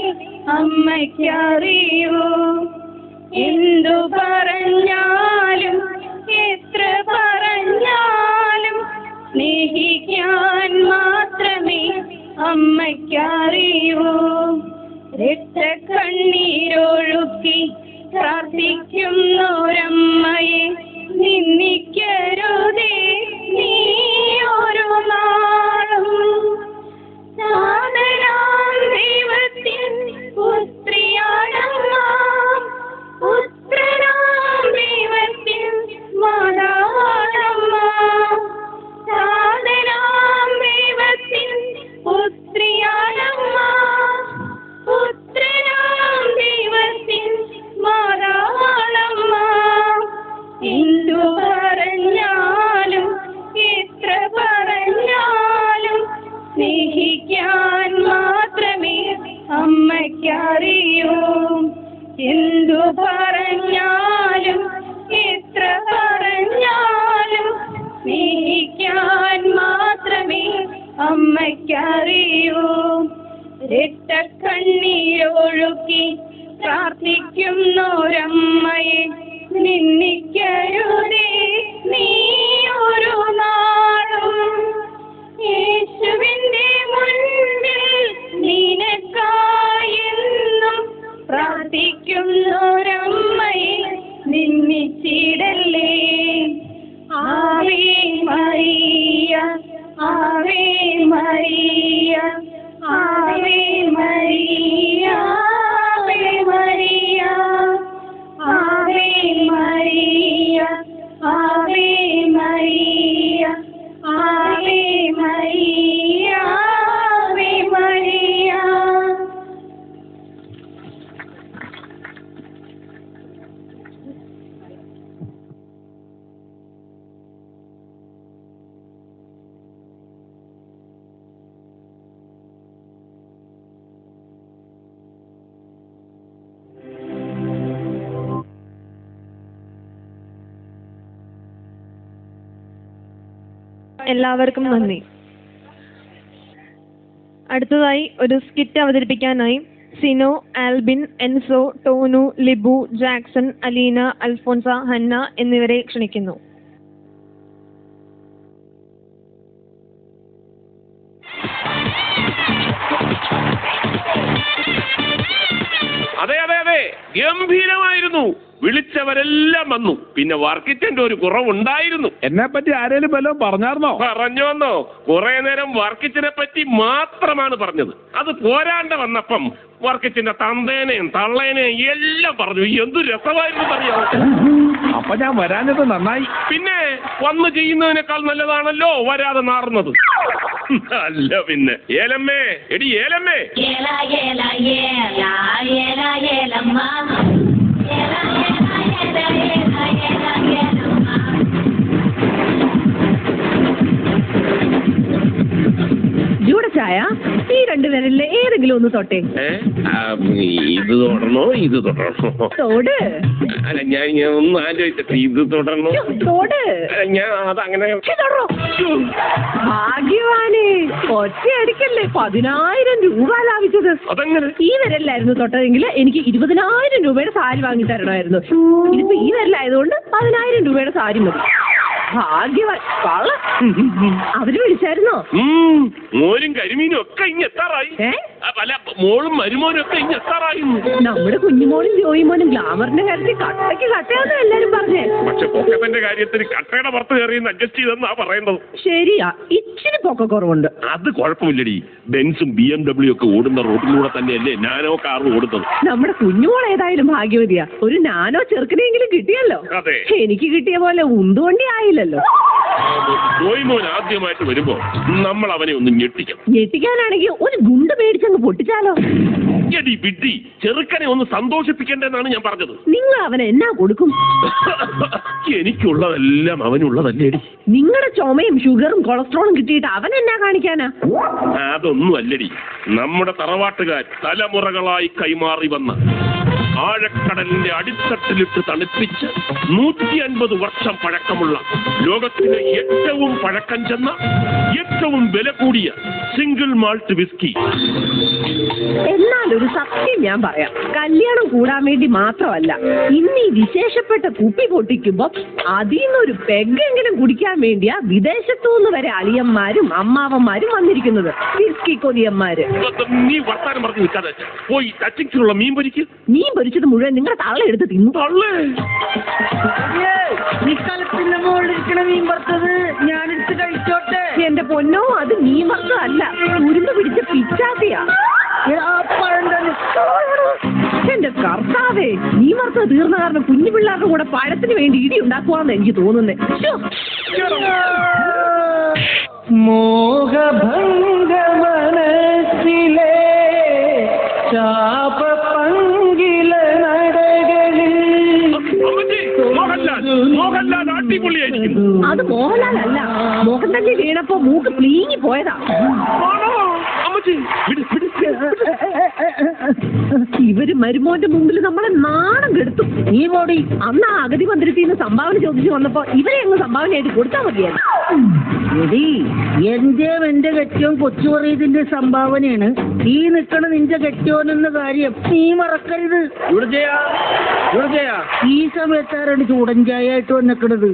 അമ്മയ്ക്കറിയൂ. എന്തു പറഞ്ഞാലും എത്ര പറഞ്ഞാലും സ്നേഹിക്കാൻ മാത്രമേ അമ്മയ്ക്കറിയൂ. രക്തക്കണ്ണീരൊഴുക്കി പ്രാർത്ഥിക്കുന്നൊരമ്മയെ നിന്ദിക്കരുതേ നീ ഒരു നാളും. സാധനാം ദൈവത്തിൻ പുത്രിയാണമ്മ, പുത്രനാം ദൈവത്തിൻ മാതാവാണമ്മ. സാധനാം ദൈവത്തിൻ പുത്രിയാണമ്മ, പുത്രനാം ദൈവത്തിൻ മാതാവാണമ്മ. എന്തു പറഞ്ഞാലും എത്ര പറഞ്ഞാലും സ്നേഹിക്കാൻ മാത്രമേ അമ്മയ്ക്കറിയൂ. എന്തു പറഞ്ഞാലും എത്ര പറഞ്ഞാലും സ്നേഹിക്കാൻ മാത്രമേ അമ്മയ്ക്കറിയൂ. രക്തക്കണ്ണീരൊഴുക്കി പ്രാർത്ഥിക്കുന്നൊരമ്മയെ നിന്ദിക്കരുതേ നീ ഒരു നാളും. യേശുവിന്റെ മുൻപിൽ നിനക്കായെന്നും പ്രാർത്ഥിക്കുന്നൊരമ്മയെ നിന്ദിച്ചിടല്ലേ. ആവേ മറിയ, ആവേ മറിയ, ആവേ മറിയ, ആവേ മറിയ, ആവേ മറിയ, ആവേ മറിയ, ആവേ മറിയ, ആവേ മറിയ. എല്ലാവർക്കും നന്ദി. അടുത്തതായി ഒരു സ്കിറ്റ് അവതരിപ്പിക്കാനായി Sino, Albin, Enzo, Tonu, Libu, Jackson, Aleena, Alphonsa, Hannah എന്നിവരെ ക്ഷണിക്കുന്നു. അതെ അതെ അതെ, ഗംഭീരമായിരുന്നു. വിളിച്ചവരെല്ലാം വന്നു. പിന്നെ വർക്കിച്ചന്റെ ഒരു കുറവുണ്ടായിരുന്നു. എന്നെ പറ്റി ആരേലും വല്ലതും പറഞ്ഞാർന്നോ? പറഞ്ഞോന്നോ? കുറെ നേരം വർക്കിച്ചനെ പറ്റി മാത്രമാണ് പറഞ്ഞത്. അത് പോരാണ്ട് വന്നപ്പം വർക്കിച്ചന്റെ തന്തേനെയും തള്ളേനെയും എല്ലാം പറഞ്ഞു. എന്തു രസമായിരുന്നു അറിയാമോ? അപ്പൊ ഞാൻ വരാഞ്ഞത് നന്നായി. പിന്നെ വന്നു ചെയ്യുന്നതിനേക്കാൾ നല്ലതാണല്ലോ വരാതെ നാറുന്നത്. അല്ല പിന്നെ. ഏലമ്മേ, എടി ഏലമ്മേ. ജൂഡച്ച, ചായ ഈ രണ്ടുപേരിലെ ഏതെങ്കിലും ഒന്ന് തൊട്ടേ. ഇത് തൊടണോ ഇത് തൊടണോ? തോട്. അല്ല ഞാൻ ഒന്ന് ആലോചിച്ചിട്ട് ഇത് തൊടണോ തോട്. ഞാൻ അതങ്ങനെ ഭാഗ്യവാനെ ഒറ്റയടിക്കല്ലേ 10,000 രൂപ ലാഭിച്ചത്. അതെങ്ങനെ? ഈ വിരലിലായിരുന്നു തൊട്ടതെങ്കിൽ എനിക്ക് 20,000 രൂപയുടെ സാരി വാങ്ങി തരണമായിരുന്നു. ഇതിപ്പോ ഈ വിരലായതുകൊണ്ട് 10,000 രൂപയുടെ സാരി മതി. ഭാഗ്യവാൻ. അവര് വിളിച്ചായിരുന്നോ? മോരും കരിമീനും ഒക്കെ ഇങ്ങ് എത്താറായി. അല്ല മോളും മരുമോനും ഒക്കെ ഇങ്ങ് എത്താറായി. നമ്മുടെ കുഞ്ഞുമോനും ജോയിമോനും ഗ്ലാമറിന്റെ കാര്യത്തിൽ കട്ടയ്ക്ക് കട്ടയാന്ന് എല്ലാരും പറഞ്ഞേ. പക്ഷെ പൊക്കത്തിന്റെ കാര്യത്തിൽ കട്ടയുടെ പുറത്ത് കയറി അഡ്ജസ്റ്റ് ചെയ്തെന്നാ പറയുന്നത്. ശരിയാ, ഇച്ചിരി പൊക്കക്കുറവുണ്ട്. അത് കുഴപ്പമില്ലടി. ബെൻസും BMW ഒക്കെ ഓടുന്ന റോഡിലൂടെ തന്നെയല്ലേ നാനോ കാറും ഓടുന്നത്. നമ്മുടെ കുഞ്ഞുമോൾ ഏതായാലും ഭാഗ്യവതിയാ. ഒരു നാനോ ചെറുക്കനെങ്കിലും കിട്ടിയല്ലോ. അതെ, എനിക്ക് കിട്ടിയ പോലെ ഉന്തുവണ്ടി ആയില്ലല്ലോ. ജോയിമോൻ ആദ്യമായിട്ട് വരുമ്പോ നമ്മൾ അവനെ ഒന്ന് ഞെട്ടിക്കാനാണെങ്കിൽ ഒരു ഗുണ്ട് മേടിച്ചങ്ങ് പൊട്ടിച്ചാലോ? വിഡ്ഢി, ചെറുക്കനെ ഒന്ന് സന്തോഷിപ്പിക്കേണ്ടെന്നാണ് ഞാൻ പറഞ്ഞത്. നിങ്ങൾ അവനെ എന്നാ കൊടുക്കും? എനിക്കുള്ളതെല്ലാം അവനുള്ളതല്ലേടി. നിങ്ങളുടെ ചുമയും ഷുഗറും കൊളസ്ട്രോളും കിട്ടിയിട്ട് അവൻ എന്നാ കാണിക്കാനാ? അതൊന്നും അല്ലടി. നമ്മുടെ തറവാട്ടുകാർ തലമുറകളായി കൈമാറി വന്ന ആഴക്കടലിന്റെ അടിത്തട്ടിലിട്ട് തണുപ്പിച്ച് 150 വർഷം പഴക്കമുള്ള ലോകത്തിലെ ഏറ്റവും പഴക്കം ചെന്ന ഏറ്റവും വില കൂടിയ സിംഗിൾ മാൾട്ട് വിസ്കി. എന്നാലൊരു സത്യം ഞാൻ പറയാം. കല്യാണം കൂടാൻ വേണ്ടി മാത്രമല്ല, ഇന്ന് ഈ വിശേഷപ്പെട്ട കുപ്പി പൊട്ടിക്കുമ്പോ അതിന്നൊരു പെഗ്ഗെങ്കിലും കുടിക്കാൻ വേണ്ടിയാ വിദേശത്തുനിന്ന് വരെ അളിയന്മാരും അമ്മാവന്മാരും വന്നിരിക്കുന്നത്. വിസ്കി കൊതിയന്മാര്. നീ വർത്താനം പറഞ്ഞു നിൽക്കാതെ പോയി ടച്ചിങ്സിലുള്ള മീൻ പൊരിക്കും. മീൻ പൊരിച്ചത് മുഴുവൻ നിങ്ങളുടെ തള്ള എടുത്ത് തിന്നു. സ്ഥലത്തിന്റെ മുകളിലിരിക്കണ മീൻ വറുത്തത് ഞാനെടുത്ത് കഴിച്ചോട്ടെ. എന്റെ പൊന്നോ, അത് മീൻ വറുത്തതല്ല, ഉരുണ്ട് പിടിച്ച പിച്ചാത്തിയാ. എന്റെ കർത്താവേ, മീൻ വറുത്തത് തീർന്ന കാരണം കുഞ്ഞു പിള്ളേരുടെ കൂടെ പഴത്തിന് വേണ്ടി ഇടി ഉണ്ടാക്കുവാന്ന് എനിക്ക് തോന്നുന്നേ. മോഹഭംഗ മനസ്സിലെ ശാപ പങ്കില നടകളിൽ. അത് മോഹൻലാൽ അല്ല, മോഹൻലാൽ വീണപ്പോ മൂക്ക് പ്ലീങ്ങി പോയതാ. ഇവര് മരുമോന്റെ മുമ്പിൽ നമ്മളെ നാണം കെടുത്തു. നീ ബോഡി അന്ന് ആ അഗതി മന്ദിരത്തിൽ സംഭാവന ചോദിച്ചു വന്നപ്പോ ഇവരെ അങ്ങ് സംഭാവനയായിട്ട് കൊടുത്താൽ മതിയായിരുന്നു. എന്റെ കെട്ടിയോൻ കൊച്ചു പറയതിന്റെ സംഭാവനയാണ് ഈ നിക്കണ നിന്റെ കെട്ടിയോനെന്ന കാര്യം നീ മറക്കരുത്. ഈ സമയത്താരാണ് ചൂടൻ ചായ ആയിട്ട് വന്നിക്കണത്?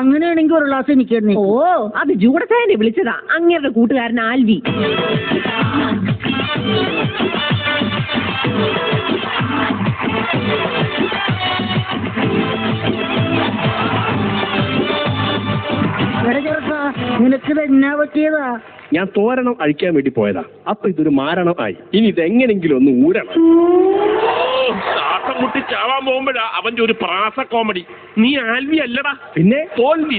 അങ്ങനെയാണെങ്കിൽ ഒരു ഗ്ലാസ് എനിക്ക് തന്നെ. ഓ, അത് ചൂടച്ചായനെ വിളിച്ചതാ അങ്ങേരുടെ കൂട്ടുകാരൻ ആൽവി. നിനക്ക് തന്നെ പറ്റിയതാ. ഞാൻ തോരണം അഴിക്കാൻ വേണ്ടി പോയതാ. അപ്പൊ ഇതൊരു മാരണം ആയി. ഇനി ഇതെങ്ങനെങ്കിലും ഒന്ന് ഊരണം. ശ്വാസം മുട്ടി ചാവാൻ പോകുമ്പോഴാ അവന്റെ ഒരു പ്രാസ കോമഡി. നീ ആൽവി അല്ലടാ, പിന്നെ തോൽവി.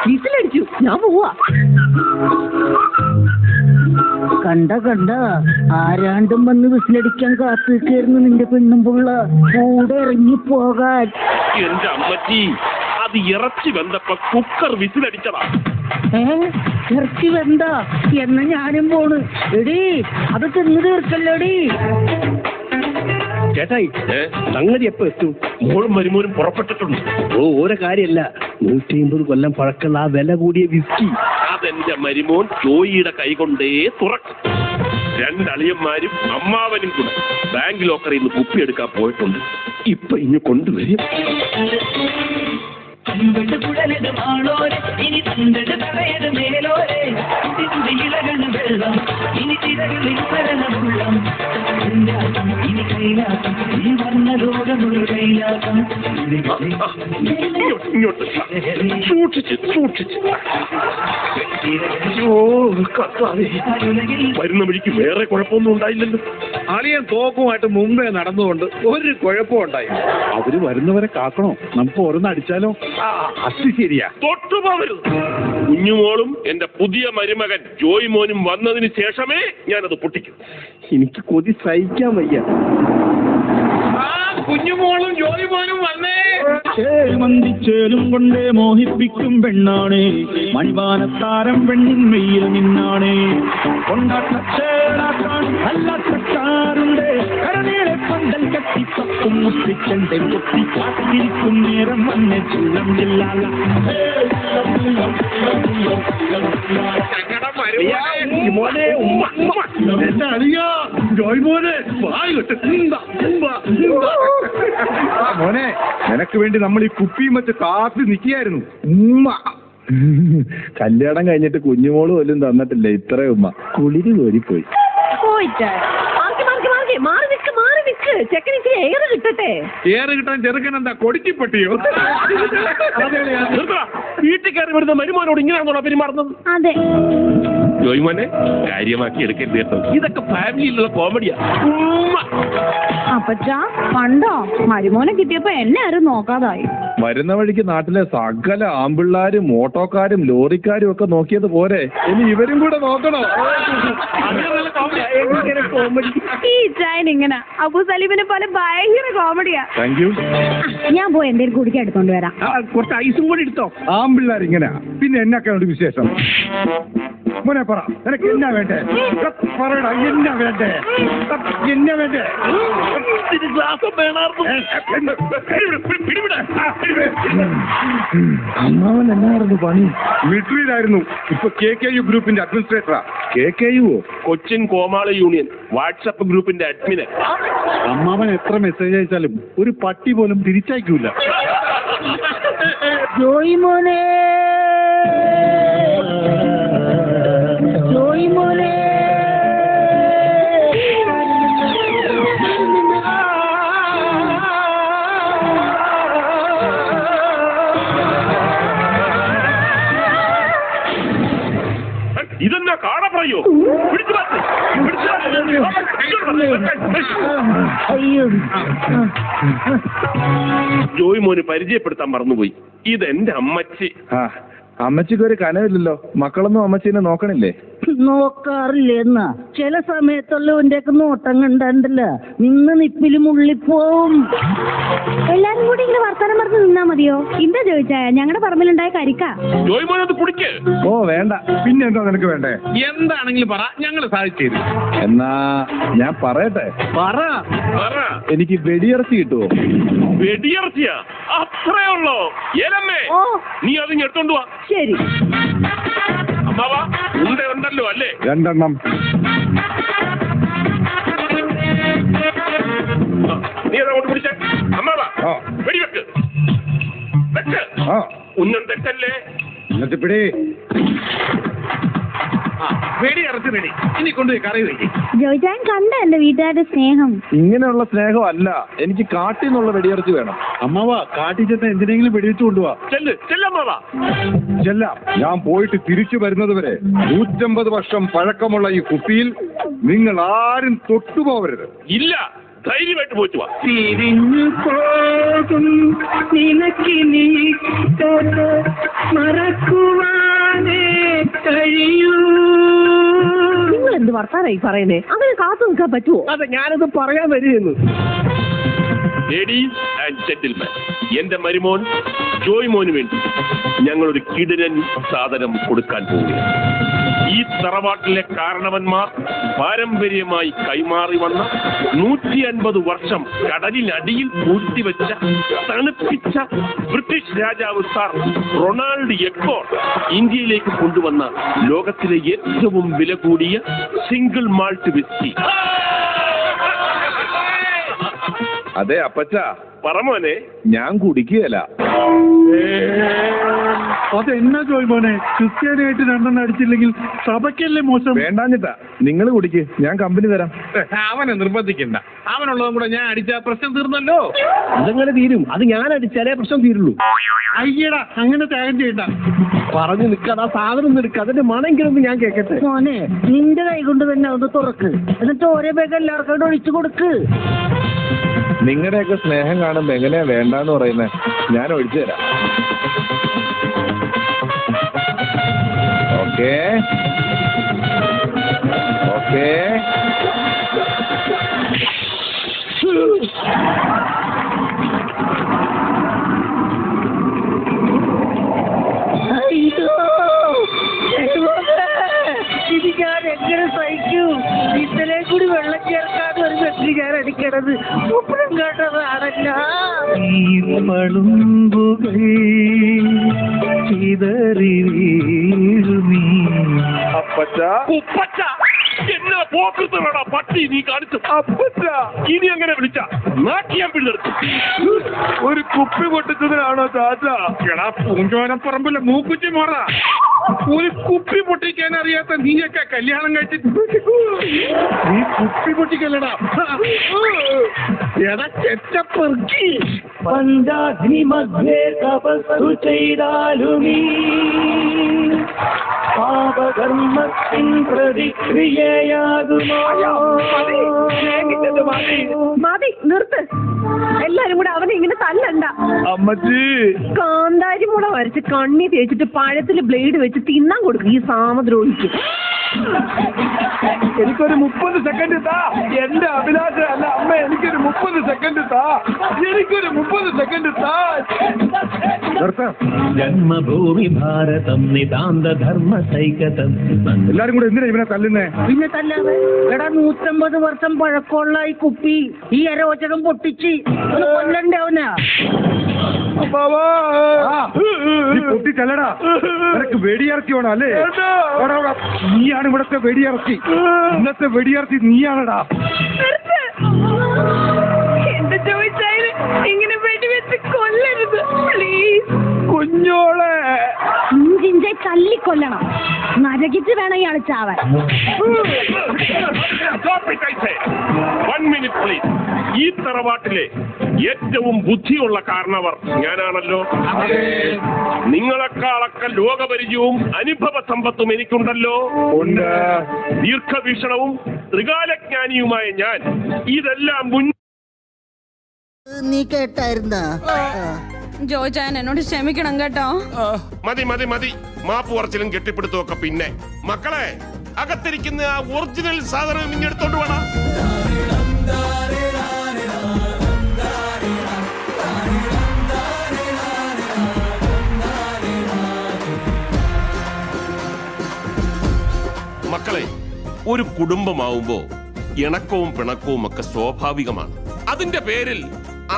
വിസിലടിച്ചു, ഞാൻ പോവാ. കണ്ട ആരാണ്ടും വന്ന് വിസിലടിക്കാൻ കാത്തിരിക്കായിരുന്നു നിന്റെ പെണ്ണും പുള്ള. കൂടെ ഇറങ്ങി പോകാൻ. എന്റെ അമ്മച്ചി, അത് ഇറച്ചി വെന്തപ്പോ കുക്കർ വിസിലടിച്ചതാ. ഇറച്ചി വെന്ത എന്നാ ഞാനും പോണ്. എടീ, അത് തിന്നു തീർക്കല്ലോടി. ചേട്ടായി, സംഗതി എപ്പോ എത്തും? മോളും മരുമോനും പുറപ്പെട്ടിട്ടുണ്ട്. ഓരോ കാര്യമല്ല, 150 കൊല്ലം പഴക്കമുള്ള ആ വില കൂടിയ വിസ്കി അതെന്റെ മരുമോൻ ജോയിയുടെ കൈകൊണ്ടേ തുറക്കും. 2 അളിയന്മാരും അമ്മാവനും കൂടെ ബാങ്ക് ലോക്കറിൽ നിന്ന് കുപ്പിയെടുക്കാൻ പോയിട്ടുണ്ട്. ഇപ്പൊ ഇനി കൊണ്ടുവരും. ഇനി തണ്ടട് തറയത് മേലോരെ ഇളകണ് വെള്ളം ഇനി തിരകളിൽ വരണുള്ളം ഇനി കൈലാസം ഈ വർണ്ണലോകമൊരു കൈലാസം. ഇങ്ങോട്ട് സൂക്ഷിച്ച് വരുന്ന വഴിക്ക് വേറെ കുഴപ്പമൊന്നും ഉണ്ടായില്ലല്ലോ. അളിയൻ തോക്കുമായിട്ട് മുമ്പേ നടന്നുകൊണ്ട് ഒരു കുഴപ്പം ഉണ്ടായി. അവര് വരുന്നവരെ കാക്കണോ? നമുക്ക് ഓരോന്ന് അടിച്ചാലോ? അത് ശരിയാ. തൊട്ടുപോകരുത്. കുഞ്ഞുമോളും എന്റെ പുതിയ മരുമകൻ ജോയ് മോനും വന്നതിന് ശേഷമേ ഞാനത് പൊട്ടിക്കും. എനിക്ക് കൊതി സഹിക്കാൻ വയ്യ. കുഞ്ഞുമോളും ജോലിമോനും വന്നേ. മന്ദിച്ചേലും കൊണ്ടേ മോഹിപ്പിക്കും പെണ്ണാണേ, മണിവാനത്താരം പെണ്ണിന്മയിൽ നിന്നാണേ. കൊണ്ടാട്ടച്ചേടാക്കാൻ അല്ലാത്തക്കാരുണ്ട്, കരനീളെ പന്തൽ കെട്ടി തപ്പും മുത്തിച്ചെന്റെ കുത്തി കാത്തിരിക്കും നേരം വന്നെ ചുള്ളം ജില്ലാല. എന്റെ അളിയാ ജോയ്മോനെ മോനെ, നിനക്ക് വേണ്ടി നമ്മൾ ഈ കുപ്പിയും വെച്ച് കാത്തി നിൽക്കുകയായിരുന്നു. ഉമ്മ കല്യാണം കഴിഞ്ഞിട്ട് കുഞ്ഞുമോള് പോലും തന്നിട്ടില്ല ഇത്രയും ഉമ്മ. കുളിര് കോരിപ്പോയി. ഏറ് കിട്ടാൻ ചെറുക്കൻ എന്താ കൊടിച്ചിപ്പട്ടിയോ? വീട്ടിൽ കയറി വരുന്ന മരുമോനോട് ഇങ്ങനെയാണോ പെരുമാറുന്നത്? അതെ ജോയ്മോനെ കാര്യമാക്കി എടുക്കരുത് കേട്ടോ, ഇതൊക്കെ ഫാമിലിയിലുള്ള കോമഡിയാ. അപ്പച്ചാ കണ്ടോ, മരുമോനെ കിട്ടിയപ്പോ എന്നെ ആരും നോക്കാതായി. വരുന്ന വഴിക്ക് നാട്ടിലെ സകല ആമ്പിള്ളാരും ഓട്ടോക്കാരും ലോറിക്കാരും ഒക്കെ നോക്കിയത് പോരെ, ഇനി ഇവരും കൂടെ നോക്കണോ? ഈ ചായൻ ഇങ്ങനെ അബു സലീമിനെ പോലെ ഭയങ്കര കോമഡിയാ. Thank you. ഞാൻ പോയി എന്തേലും കുടിക്കാൻ എടുത്തോണ്ട് വരാം. കുറച്ച് ഐസും കൂടി എടുത്തോ. ആമ്പിള്ളാർ ഇങ്ങനെ പിന്നെ എന്നൊക്കെയുണ്ട് വിശേഷം? മോനെ പറ, നിനക്ക് എന്നാ വേണ്ടേ? പറയടാ, എന്നാ വേണ്ടേ? എന്നാ വേണ്ടേ? അമ്മാവൻ എന്നായിരുന്നു പണി? മിലിറ്ററിയിലായിരുന്നു. ഇപ്പൊ KKU ഗ്രൂപ്പിന്റെ അഡ്മിനിസ്ട്രേറ്ററാ. KKU കൊച്ചിൻ കോമാളി യൂണിയൻ വാട്സപ്പ് ഗ്രൂപ്പിന്റെ അഡ്മിന്. അമ്മാവൻ എത്ര മെസ്സേജ് അയച്ചാലും ഒരു പട്ടി പോലും തിരിച്ചയക്കൂല. ജോയ്മോനെ ജോയ്മോനെ ഇതെന്നാ കാണ പറയോ? ജോയ് മോന് പരിചയപ്പെടുത്താൻ മറന്നുപോയി. ഇതെന്റെ അമ്മച്ചി. അമ്മച്ചിക്ക് ഒരു കനവില്ലല്ലോ. മക്കളൊന്നും അമ്മച്ചീനെ നോക്കണില്ലേ? നോക്കാറില്ലെന്നാ ചില സമയത്തുള്ളവന്റെ ഒക്കെ നോട്ടം കണ്ടല്ല നിന്ന് നിപ്പിലും ഉള്ളിപ്പോവും. എല്ലാരും കൂടി ഇങ്ങനെ വർത്താനം പറഞ്ഞ് നിന്നാ മതിയോ? എന്താ ചോദിച്ചാ ഞങ്ങളുടെ പറമ്പിലുണ്ടായ കരിക്കാ. ജോയ് മോനത് കുടിക്ക്. ഓ വേണ്ട, പിന്നെ എന്താ നിനക്ക് വേണ്ടേ? എന്താണെങ്കിലും പറ, ഞങ്ങൾ സാധിച്ചു തരും. എന്നാ ഞാൻ പറയട്ടെ? പറ. എനിക്ക് വെടിയിറച്ചി കിട്ടുമോ? വെടിയിറച്ചിയാ? അത്രേ ഉള്ളോ? ഏലമ്മേ, നീ അത് എടുത്തോണ്ട് വാ. ശരി അമ്മാവാ, ഉണ്ടല്ലോ അല്ലേ? 2 എണ്ണം. നീ അതങ്ങോട്ട് പിടിച്ചേ. അമ്മാവാ, വെടിവെക്ക്. വെക്ക്. ഉന്നം തെറ്റല്ലേ? എന്നിട്ട് പിടി. വെടി ഇറച്ചി റെഡി. ഇനി കൊണ്ടുപോയി കറി വയ്ക്കും. ജോയിച്ചാൻ കണ്ട എന്റെ വീട്ടുകാരുടെ സ്നേഹം. ഇങ്ങനെയുള്ള സ്നേഹം അല്ല, എനിക്ക് കാട്ടിൽ നിന്നുള്ള വെടിയിറച്ചി വേണം. അമ്മാവാ, കാട്ടിൽ ചെന്ന് എന്തിനെങ്കിലും വെടിവെച്ച് കൊണ്ടുപോവാ. ചെല്ലമ്മാവാ. ചെല്ലാം. ഞാൻ പോയിട്ട് തിരിച്ചു വരുന്നത് വരെ 150 വർഷം പഴക്കമുള്ള ഈ കുപ്പിയിൽ നിങ്ങൾ ആരും തൊട്ടുപോകരുത്. ഇല്ല, ധൈര്യമായിട്ട് പോയിട്ട് വാ. തിരിഞ്ഞു പോകും നിനക്കിനി മറക്കുവാനേ കഴിയൂ. നിങ്ങൾ എന്ത് വർത്താനായി പറയുന്നേ? അങ്ങനെ കാത്തു നിൽക്കാൻ പറ്റുമോ? അതെ, ഞാനത് പറയാൻ വരികയെന്ന്. ലേഡീസ് ആൻഡ് ജെന്റിൽമാൻ, എന്റെ മരുമോൻ ജോയ് മോന് വേണ്ടി ഞങ്ങളൊരു കിടിലൻ സാധനം കൊടുക്കാൻ പോവുകയാണ്. ഈ തറവാട്ടിലെ കാരണവന്മാർ പാരമ്പര്യമായി കൈമാറി വന്ന 150 വർഷം കടലിനടിയിൽ പൂഴ്ത്തിവെച്ച തണുപ്പിച്ച ബ്രിട്ടീഷ് രാജാവ് സാർ റൊണാൾഡ് എക്കോർ ഇന്ത്യയിലേക്ക് കൊണ്ടുവന്ന ലോകത്തിലെ ഏറ്റവും വില കൂടിയ സിംഗിൾ മാൾട്ട് വിസ്കി. അതെ അപ്പച്ച, പറമോനെ, ഞാൻ കുടിക്കുകയല്ല. അതെന്നാ ജോയ് മോനെ, ക്രിസ്ത്യാനിയായിട്ട് 2 എണ്ണം അടിച്ചില്ലെങ്കിൽ സഭയ്ക്കല്ലേ മോശം? വേണ്ടാഞ്ഞിട്ടാ, നിങ്ങൾ കുടിക്ക്, ഞാൻ കമ്പനി തരാം. അവനെ നിർബന്ധിക്കണ്ട. അവനുള്ളതും കൂടെ ഞാൻ അടിച്ച പ്രശ്നം തീർന്നല്ലോ. അതങ്ങനെ തീരും. അത് ഞാൻ അടിച്ചാലേ പ്രശ്നം തീരുള്ളൂ. അയ്യടാ, അങ്ങനെ ത്യാഗം ചെയ്യണ്ട. പറഞ്ഞു നിൽക്കാതെ ആ സാധനം നിൽക്കുക. അതിന്റെ മണെങ്കിലും ഞാൻ കേൾക്കട്ടെ. മോനെ, നിന്റെ കൈ കൊണ്ട് തന്നെ ഒന്ന് തുറക്ക്. എന്നിട്ട് ഓരോ പേക്ക് എല്ലാവർക്കും ഒഴിച്ചു കൊടുക്ക്. നിങ്ങളുടെയൊക്കെ സ്നേഹം കാണുമ്പോ എങ്ങനെയാ വേണ്ടാന്ന് പറയുന്നത്? ഞാൻ ഒഴിച്ചു തരാം. Okay okay. കിടന്ന് സ്വപ്നം കേട്ടതാണല്ലോ. പളുമ്പുകൾ ചിതറി വീഴുമീ അപ്പച്ച ഉപ്പച്ച എന്നാ പോക്കൃത്തടാ പട്ടി നീ കാണിച്ചു. അപ്പച്ച ഇനി അങ്ങനെ വിളിച്ച നാട്ടിയാൻ പിള്ളേർക്ക് ഒരു കുപ്പി പൊട്ടിച്ചതിനാണോ ചാച്ച? എടാ പൂഞ്ചോനപ്പറമ്പിലെ മൂക്കുറ്റി മോറ, ഒരു കുപ്പി പൊട്ടിക്കാൻ അറിയാത്ത നീയൊക്കെ കല്യാണം കഴിച്ചിട്ട് നീ കുപ്പി പൊട്ടിക്കല്ലടാ. എടാ ചെറ്റപ്പെറുക്കി പഞ്ചാഗ്നി മധ്യേ തപസ്സു ചെയ്താലുമീ പാപകർമ്മത്തിൻ പ്രതിക്രിയയാകുമോ? മതി നിർത്ത്. എല്ലാരും കൂടെ അവനെ ഇങ്ങനെ തല്ലണ്ട. അമ്മച്ചി കാന്താരി മുള വരച്ച് കണ്ണി തേച്ചിട്ട് പഴത്തില് ബ്ലേഡ് വെച്ച് തിന്നാൻ കൊടുക്കും ഈ സാമദ്രോഹിക്ക്. എനിക്കൊരു 30 സെക്കൻഡ് താ. എന്റെ അഭിലാഷം അല്ല അമ്മ, എനിക്കൊരു 30 സെക്കൻഡ് താ. എനിക്കൊരു 30 സെക്കൻഡ് താ. ജന്മഭൂമി ഭാരതം നിതാന്ത ധർമ്മ സൈകതം. എല്ലാരും കൂടെ എന്തിനാ ഇവനെ തല്ലുന്നേ? പിന്നെ തല്ലാതെ എടാ 150 വർഷം പഴക്കമുള്ള ഈ കുപ്പി ഈ അരോചകം പൊട്ടിച്ച് ഒന്ന് കൊല്ലണ്ടേ അവനാ? പൊട്ടിച്ചല്ലടാ, നിനക്ക് വെടിയിറക്കി വേണം അല്ലേ? നീയാണ് ഇവിടത്തെ വെടിയിറക്കി. ഇന്നത്തെ വെടിയിറക്കി നീയാണടാ. എന്റെ ചോദിച്ചാല് ഇങ്ങനെ വെടിവെച്ച് കൊല്ലരുത് പ്ലീസ്. കുഞ്ഞോളെ ഇഞ്ചിഞ്ചെ തല്ലിക്കൊല്ലണം. നരകിച്ച് വേണം ഇയാൾ ചാവാൻ. 1 മിനിറ്റ് പ്ലീസ്. ഈ തറവാട്ടിലെ ഏറ്റവും ബുദ്ധിയുള്ള കാരണവർ ഞാനാണല്ലോ. നിങ്ങളെക്കാളൊക്കെ ലോകപരിചയവും അനുഭവ സമ്പത്തും എനിക്കുണ്ടല്ലോ. ദീർഘവീക്ഷണവും ത്രികാലജ്ഞാനിയുമായ ഞാൻ ഇതെല്ലാം നീ കേട്ടായിരുന്ന ജോജാൻ എന്നോട് ക്ഷമിക്കണം കേട്ടോ. മതി മതി മതി, മാപ്പ് പറച്ചിലും കെട്ടിപ്പിടുത്തുമൊക്കെ പിന്നെ. മക്കളെ, അകത്തിരിക്കുന്ന ആ ഒറിജിനൽ സാധനം ഇനി എടുത്തോണ്ട് വേണം. മക്കളെ, ഒരു കുടുംബമാവുമ്പോ ഇണക്കവും പിണക്കവും ഒക്കെ സ്വാഭാവികമാണ്. അതിന്റെ പേരിൽ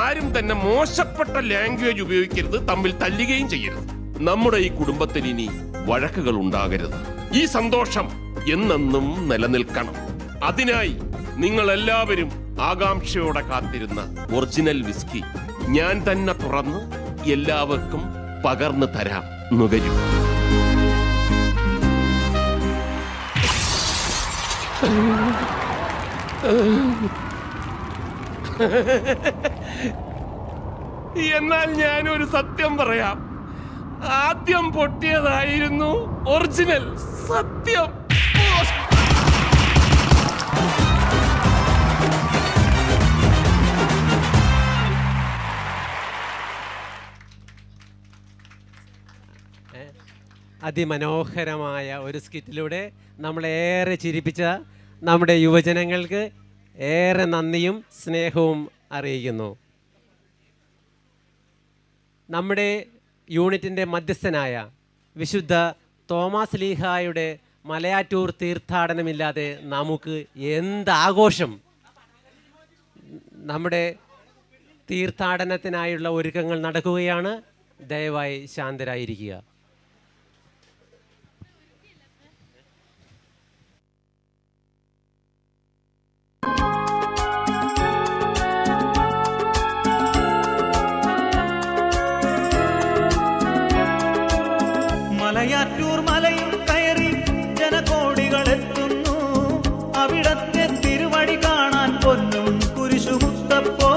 ആരും തന്നെ മോശപ്പെട്ട ലാംഗ്വേജ് ഉപയോഗിക്കരുത്, തമ്മിൽ തല്ലുകയും ചെയ്യരുത്. നമ്മുടെ ഈ കുടുംബത്തിൽ ഇനി വഴക്കുകൾ ഉണ്ടാകരുത്. ഈ സന്തോഷം എന്നെന്നും നിലനിൽക്കണം. അതിനായി നിങ്ങൾ എല്ലാവരും ആകാംക്ഷയോടെ കാത്തിരുന്ന ഒറിജിനൽ വിസ്കി ഞാൻ തന്നെ തുറന്ന് എല്ലാവർക്കും പകർന്നു തരാം. നുകരൂ. എന്നാൽ ഞാനൊരു സത്യം പറയാം. ആദ്യം പൊട്ടിയതായിരുന്നു ഒറിജിനൽ സത്യം. അതിമനോഹരമായ ഒരു സ്കിറ്റിലൂടെ നമ്മളേറെ ചിരിപ്പിച്ച നമ്മുടെ യുവജനങ്ങൾക്ക് ഏറെ നന്ദിയും സ്നേഹവും അറിയിക്കുന്നു. നമ്മുടെ യൂണിറ്റിൻ്റെ മധ്യസ്ഥനായ വിശുദ്ധ തോമസ് ലീഹായുടെ മലയാറ്റൂർ തീർത്ഥാടനമില്ലാതെ നമുക്ക് എന്താഘോഷം. നമ്മുടെ തീർത്ഥാടനത്തിനായുള്ള ഒരുക്കങ്ങൾ നടക്കുകയാണ്. ദയവായി ശാന്തരായിരിക്കുക. മലയാറ്റൂർ മലയും കയറി ജനകോടികളെത്തുന്നു. അവിടത്തെ തിരുവടി കാണാൻ പൊന്നും കുരിശുമുത്തപ്പോ.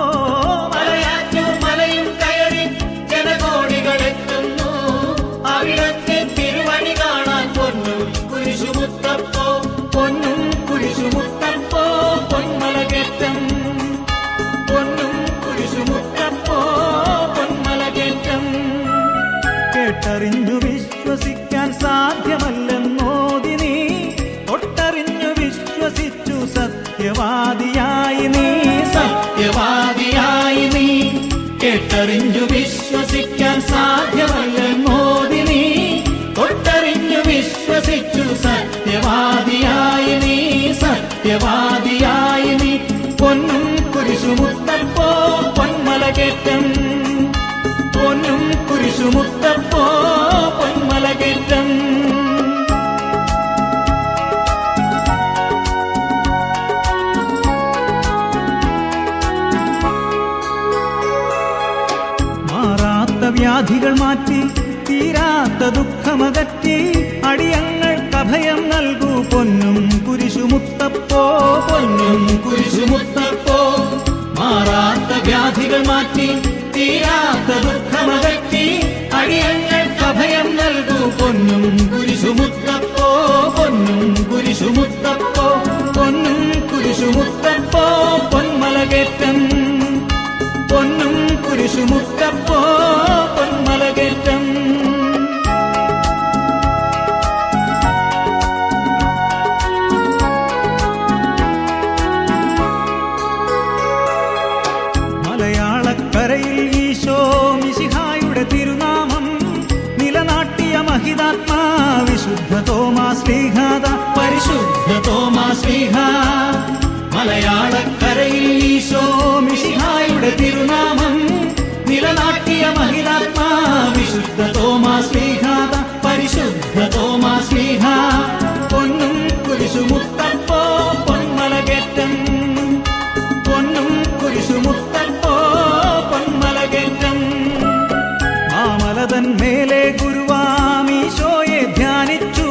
മലയാറ്റൂർ മലയും കയറി ജനകോടികളെത്തുന്നു. അവിടത്തെ തിരുവടി കാണാൻ പൊന്നും കുരിശുമുത്തപ്പോ. പൊന്നും കുരിശുമുത്തപ്പോ പൊന്മലകേറ്റം. പൊന്നും കുരിശുമുത്തപ്പോ പൊന്മലകേറ്റം. കേട്ടറിഞ്ഞു വിശ്വസിക്കാൻ സാധ്യമല്ലെന്നോതി നീ. ഒട്ടറിഞ്ഞു വിശ്വസിച്ചു സത്യവാദിയായി നീ. സത്യവാദിയായി നീ. കേട്ടറിഞ്ഞു വിശ്വസിക്കാൻ സാധ്യമല്ലെന്നോതി നീ. ഒട്ടറിഞ്ഞു വിശ്വസിച്ചു സത്യവാദിയായി നീ. സത്യവാദിയായി നീ. പൊന്നും കുരിശു മാറ്റി തീരാത്ത ദുഃഖമകറ്റി അടിയങ്ങൾക്കഭയം നൽകൂ പൊന്നും കുരിശുമുത്തപ്പോ പൊന്നും കുരിശുമുത്തപ്പോ മാറാത്ത വ്യാധികൾ മാറ്റി തീരാത്ത ദുഃഖമകറ്റി അടിയങ്ങൾക്കഭയം നൽകൂ പൊന്നും കുരിശുമുത്തപ്പോ പൊന്നും കുരിശുമുത്തപ്പോ പൊന്നും കുരിശുമുത്തപ്പോ പൊന്മലകേറ്റം പൊന്നും കുരിശുമുത്തപ്പോ പൊന്മലകേറ്റം മലയാളക്കരയിൽ ഈശോ മിശിഹായുടെ തിരുനാമം നിലനാട്ടിയ മഹിതാത്മാ വിശുദ്ധ തോമാശ്ലീഹാദ പരിശുദ്ധ തോമാശ്ലീഹ മലയാളക്കരയിൽ ഈശോ മിശിഹായുടെ തിരുനാമം നിലനാട്ടിയ മഹിതാത്മാ വിശുദ്ധ തോമാശ്ലീഹാദ പരിശുദ്ധ തോമാശ്ലീഹ പൊന്നും കുരിശുമുത്തപ്പോ പൊന്മലകേറ്റം പൊന്നും കുരിശുമുത്തപ്പോ പൊന്മലകേറ്റം മാമലതൻ മേലെ ഗുരുവാമീശോയെ ധ്യാനിച്ചു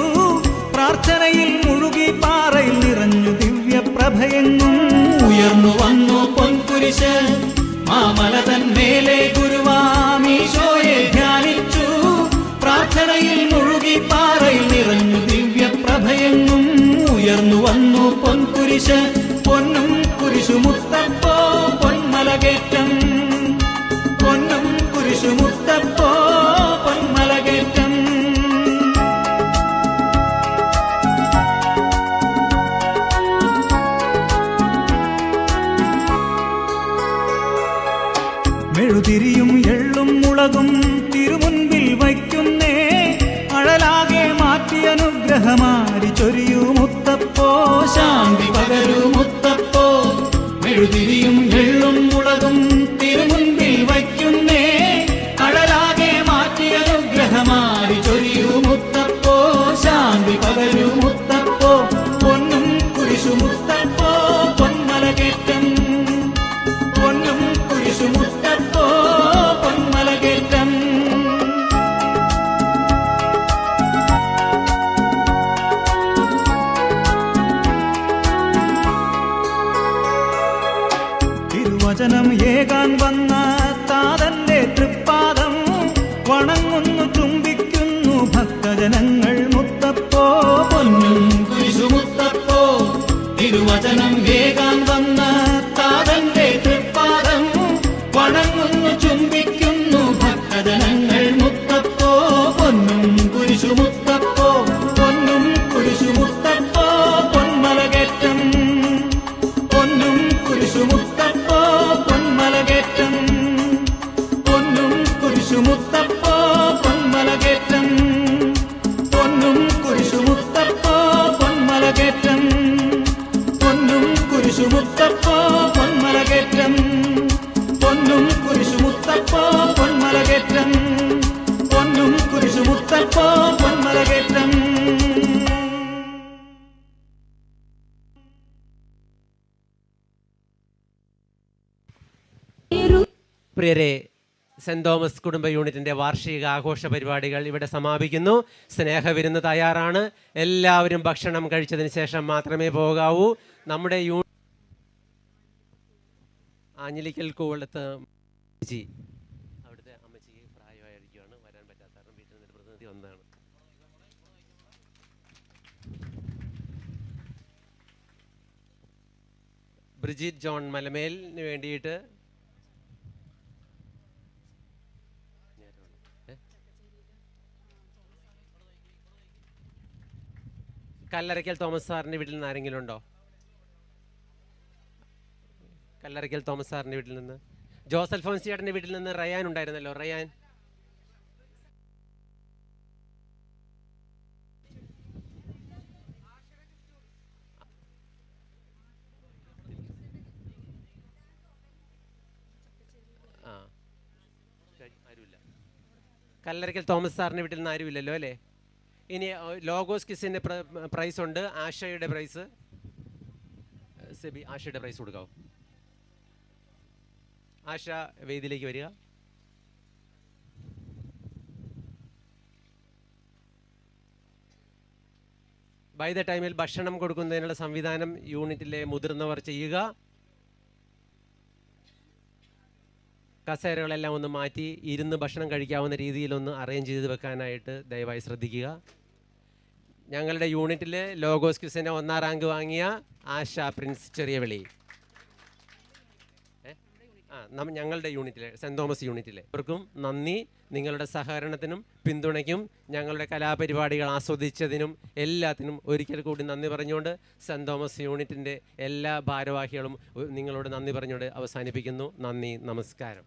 പ്രാർത്ഥനയിൽ മുഴുകി പാറയിൽ നിറഞ്ഞു ദിവ്യപ്രഭയെങ്ങും ഉയർന്നു വന്നു പൊൻകുരിശ് മാമലതൻ മേലെ ഗുരുവാമീശോയെ ധ്യാനിച്ചു പ്രാർത്ഥനയിൽ മുഴുകി പാറയിൽ നിറഞ്ഞു ദിവ്യപ്രഭയെങ്ങും ഉയർന്നു വന്നു പൊൻകുരിശ് പൊന്നും കുരിശുമുത്തപ്പോ പൊന്മലകേറ്റം പൊന്നും കുരിശുമുത്തപ്പോ പൊന്മലകേറ്റം മെഴുതിരിയും എള്ളും മുളകും തിരുമുൻപിൽ വയ്ക്കുന്നേ അഴലാകെ മാറ്റി അനുഗ്രഹമാരി ചൊരിയൂ മുത്തപ്പോ ശാന്തി പകരൂ മുത്തപ്പോ മെഴുതിരിയും എള്ളും മുളകും തിരുമുൻപിൽ വയ്ക്കുന്നേ അഴലാകെ മാറ്റി അനുഗ്രഹമാരി ചൊരിയൂ മുത്തപ്പോ ശാന്തി പകരൂ മുത്തപ്പോ പൊന്നും കുരിശുമുത്തപ്പോ പൊന്മലകേറ്റം പൊന്നും കുരിശുമുത്തപ്പോ പൊന്മലകേറ്റം തിരുവചനം ഏകാൻ വന്ന താതന്റെ തൃപ്പാദം വണങ്ങുന്നു ചുംബിക്കുന്നു ഭക്തജനങ്ങൾ മുത്തപ്പോ പൊന്നും കുരിശുമുത്തപ്പോ തിരുവചനം ഏകാൻ വന്ന താതന്റെ തൃപ്പാദം വണങ്ങുന്നു ചുംബിക്കുന്നു ഭക്തജനങ്ങൾ മുത്തപ്പോ പൊന്നും കുരിശുമുത്തപ്പോ പൊന്നും കുരിശുമുത്തപ്പോ പൊന്മലകേറ്റം പൊന്നും കുരിശുമുത്തപ്പോ പൊന്മലകേറ്റം പൊന്നും കുരിശുമുത്തപ്പോ പൊന്മലകേറ്റം പൊന്നും കുരിശുമുത്തപ്പോ പൊന്മലകേറ്റം പൊന്നും കുരിശുമുത്തപ്പോ പൊന്മലകേറ്റം പൊന്നും കുരിശുമുത്തപ്പോ പൊന്മലകേറ്റം പൊന്നും കുരിശുമുത്തപ്പോ പൊന്മലകേറ്റം പ്രിയരെ, സെന്റ് തോമസ് കുടുംബ യൂണിറ്റിന്റെ വാർഷിക ആഘോഷ പരിപാടികൾ ഇവിടെ സമാപിക്കുന്നു. സ്നേഹവിരുന്ന് തയ്യാറാണ്. എല്ലാവരും ഭക്ഷണം കഴിച്ചതിന് ശേഷം മാത്രമേ പോകാവൂ. നമ്മുടെ ആഞ്ഞിലിക്കൽ കൂവളത്ത് അവിടുത്തെ അമ്മച്ചിക്ക് പ്രായമായിരിക്കുകയാണ്, വരാൻ പറ്റാത്ത കാരണം വീട്ടിൽ നിന്ന് പ്രതിനിധി വന്നതാണ്. ബ്രിജിറ്റ് ജോൺ മലമേലിന് വേണ്ടിയിട്ട് കല്ലറയ്ക്കൽ തോമസ് സാറിൻ്റെ വീട്ടിൽ നിന്ന് ആരെങ്കിലും ഉണ്ടോ? കല്ലറയ്ക്കൽ തോമസ് സാറിൻ്റെ വീട്ടിൽ നിന്ന്. ജോസൽ ഫോൻസിയേട്ടൻ്റെ വീട്ടിൽ നിന്ന് റയാൻ ഉണ്ടായിരുന്നല്ലോ. റയാൻ ആരുമില്ല. കല്ലറയ്ക്കൽ തോമസ് സാറിൻ്റെ വീട്ടിൽ നിന്ന് ആരുമില്ലല്ലോ അല്ലേ? ഇനി ലോഗോസ് കിസിൻ്റെ പ്രൈസ് ഉണ്ട്. ആശയുടെ പ്രൈസ് സെബി ആശയുടെ പ്രൈസ് കൊടുക്കാവോ? ആശ വേദിയിലേക്ക് വരിക. ബൈ ദ ടൈമിൽ ഭക്ഷണം കൊടുക്കുന്നതിനുള്ള സംവിധാനം യൂണിറ്റിലെ മുതിർന്നവർ ചെയ്യുക. കസേരകളെല്ലാം ഒന്ന് മാറ്റി ഇരുന്ന് ഭക്ഷണം കഴിക്കാവുന്ന രീതിയിലൊന്ന് അറേഞ്ച് ചെയ്ത് വെക്കാനായിട്ട് ദയവായി ശ്രദ്ധിക്കുക. ഞങ്ങളുടെ യൂണിറ്റിൽ ലോഗോസ് ക്വിസിന് 1ാം റാങ്ക് വാങ്ങിയ ആശ പ്രിൻസ് ചെറിയവിളി, ഞങ്ങളുടെ യൂണിറ്റിലെ സെൻറ് തോമസ് യൂണിറ്റിലെ അവർക്കും നന്ദി. നിങ്ങളുടെ സഹകരണത്തിനും പിന്തുണയ്ക്കും ഞങ്ങളുടെ കലാപരിപാടികൾ ആസ്വദിച്ചതിനും എല്ലാത്തിനും ഒരിക്കൽ കൂടി നന്ദി പറഞ്ഞുകൊണ്ട് സെൻറ് തോമസ് യൂണിറ്റിൻ്റെ എല്ലാ ഭാരവാഹികളും നിങ്ങളോട് നന്ദി പറഞ്ഞുകൊണ്ട് അവസാനിപ്പിക്കുന്നു. നന്ദി, നമസ്കാരം.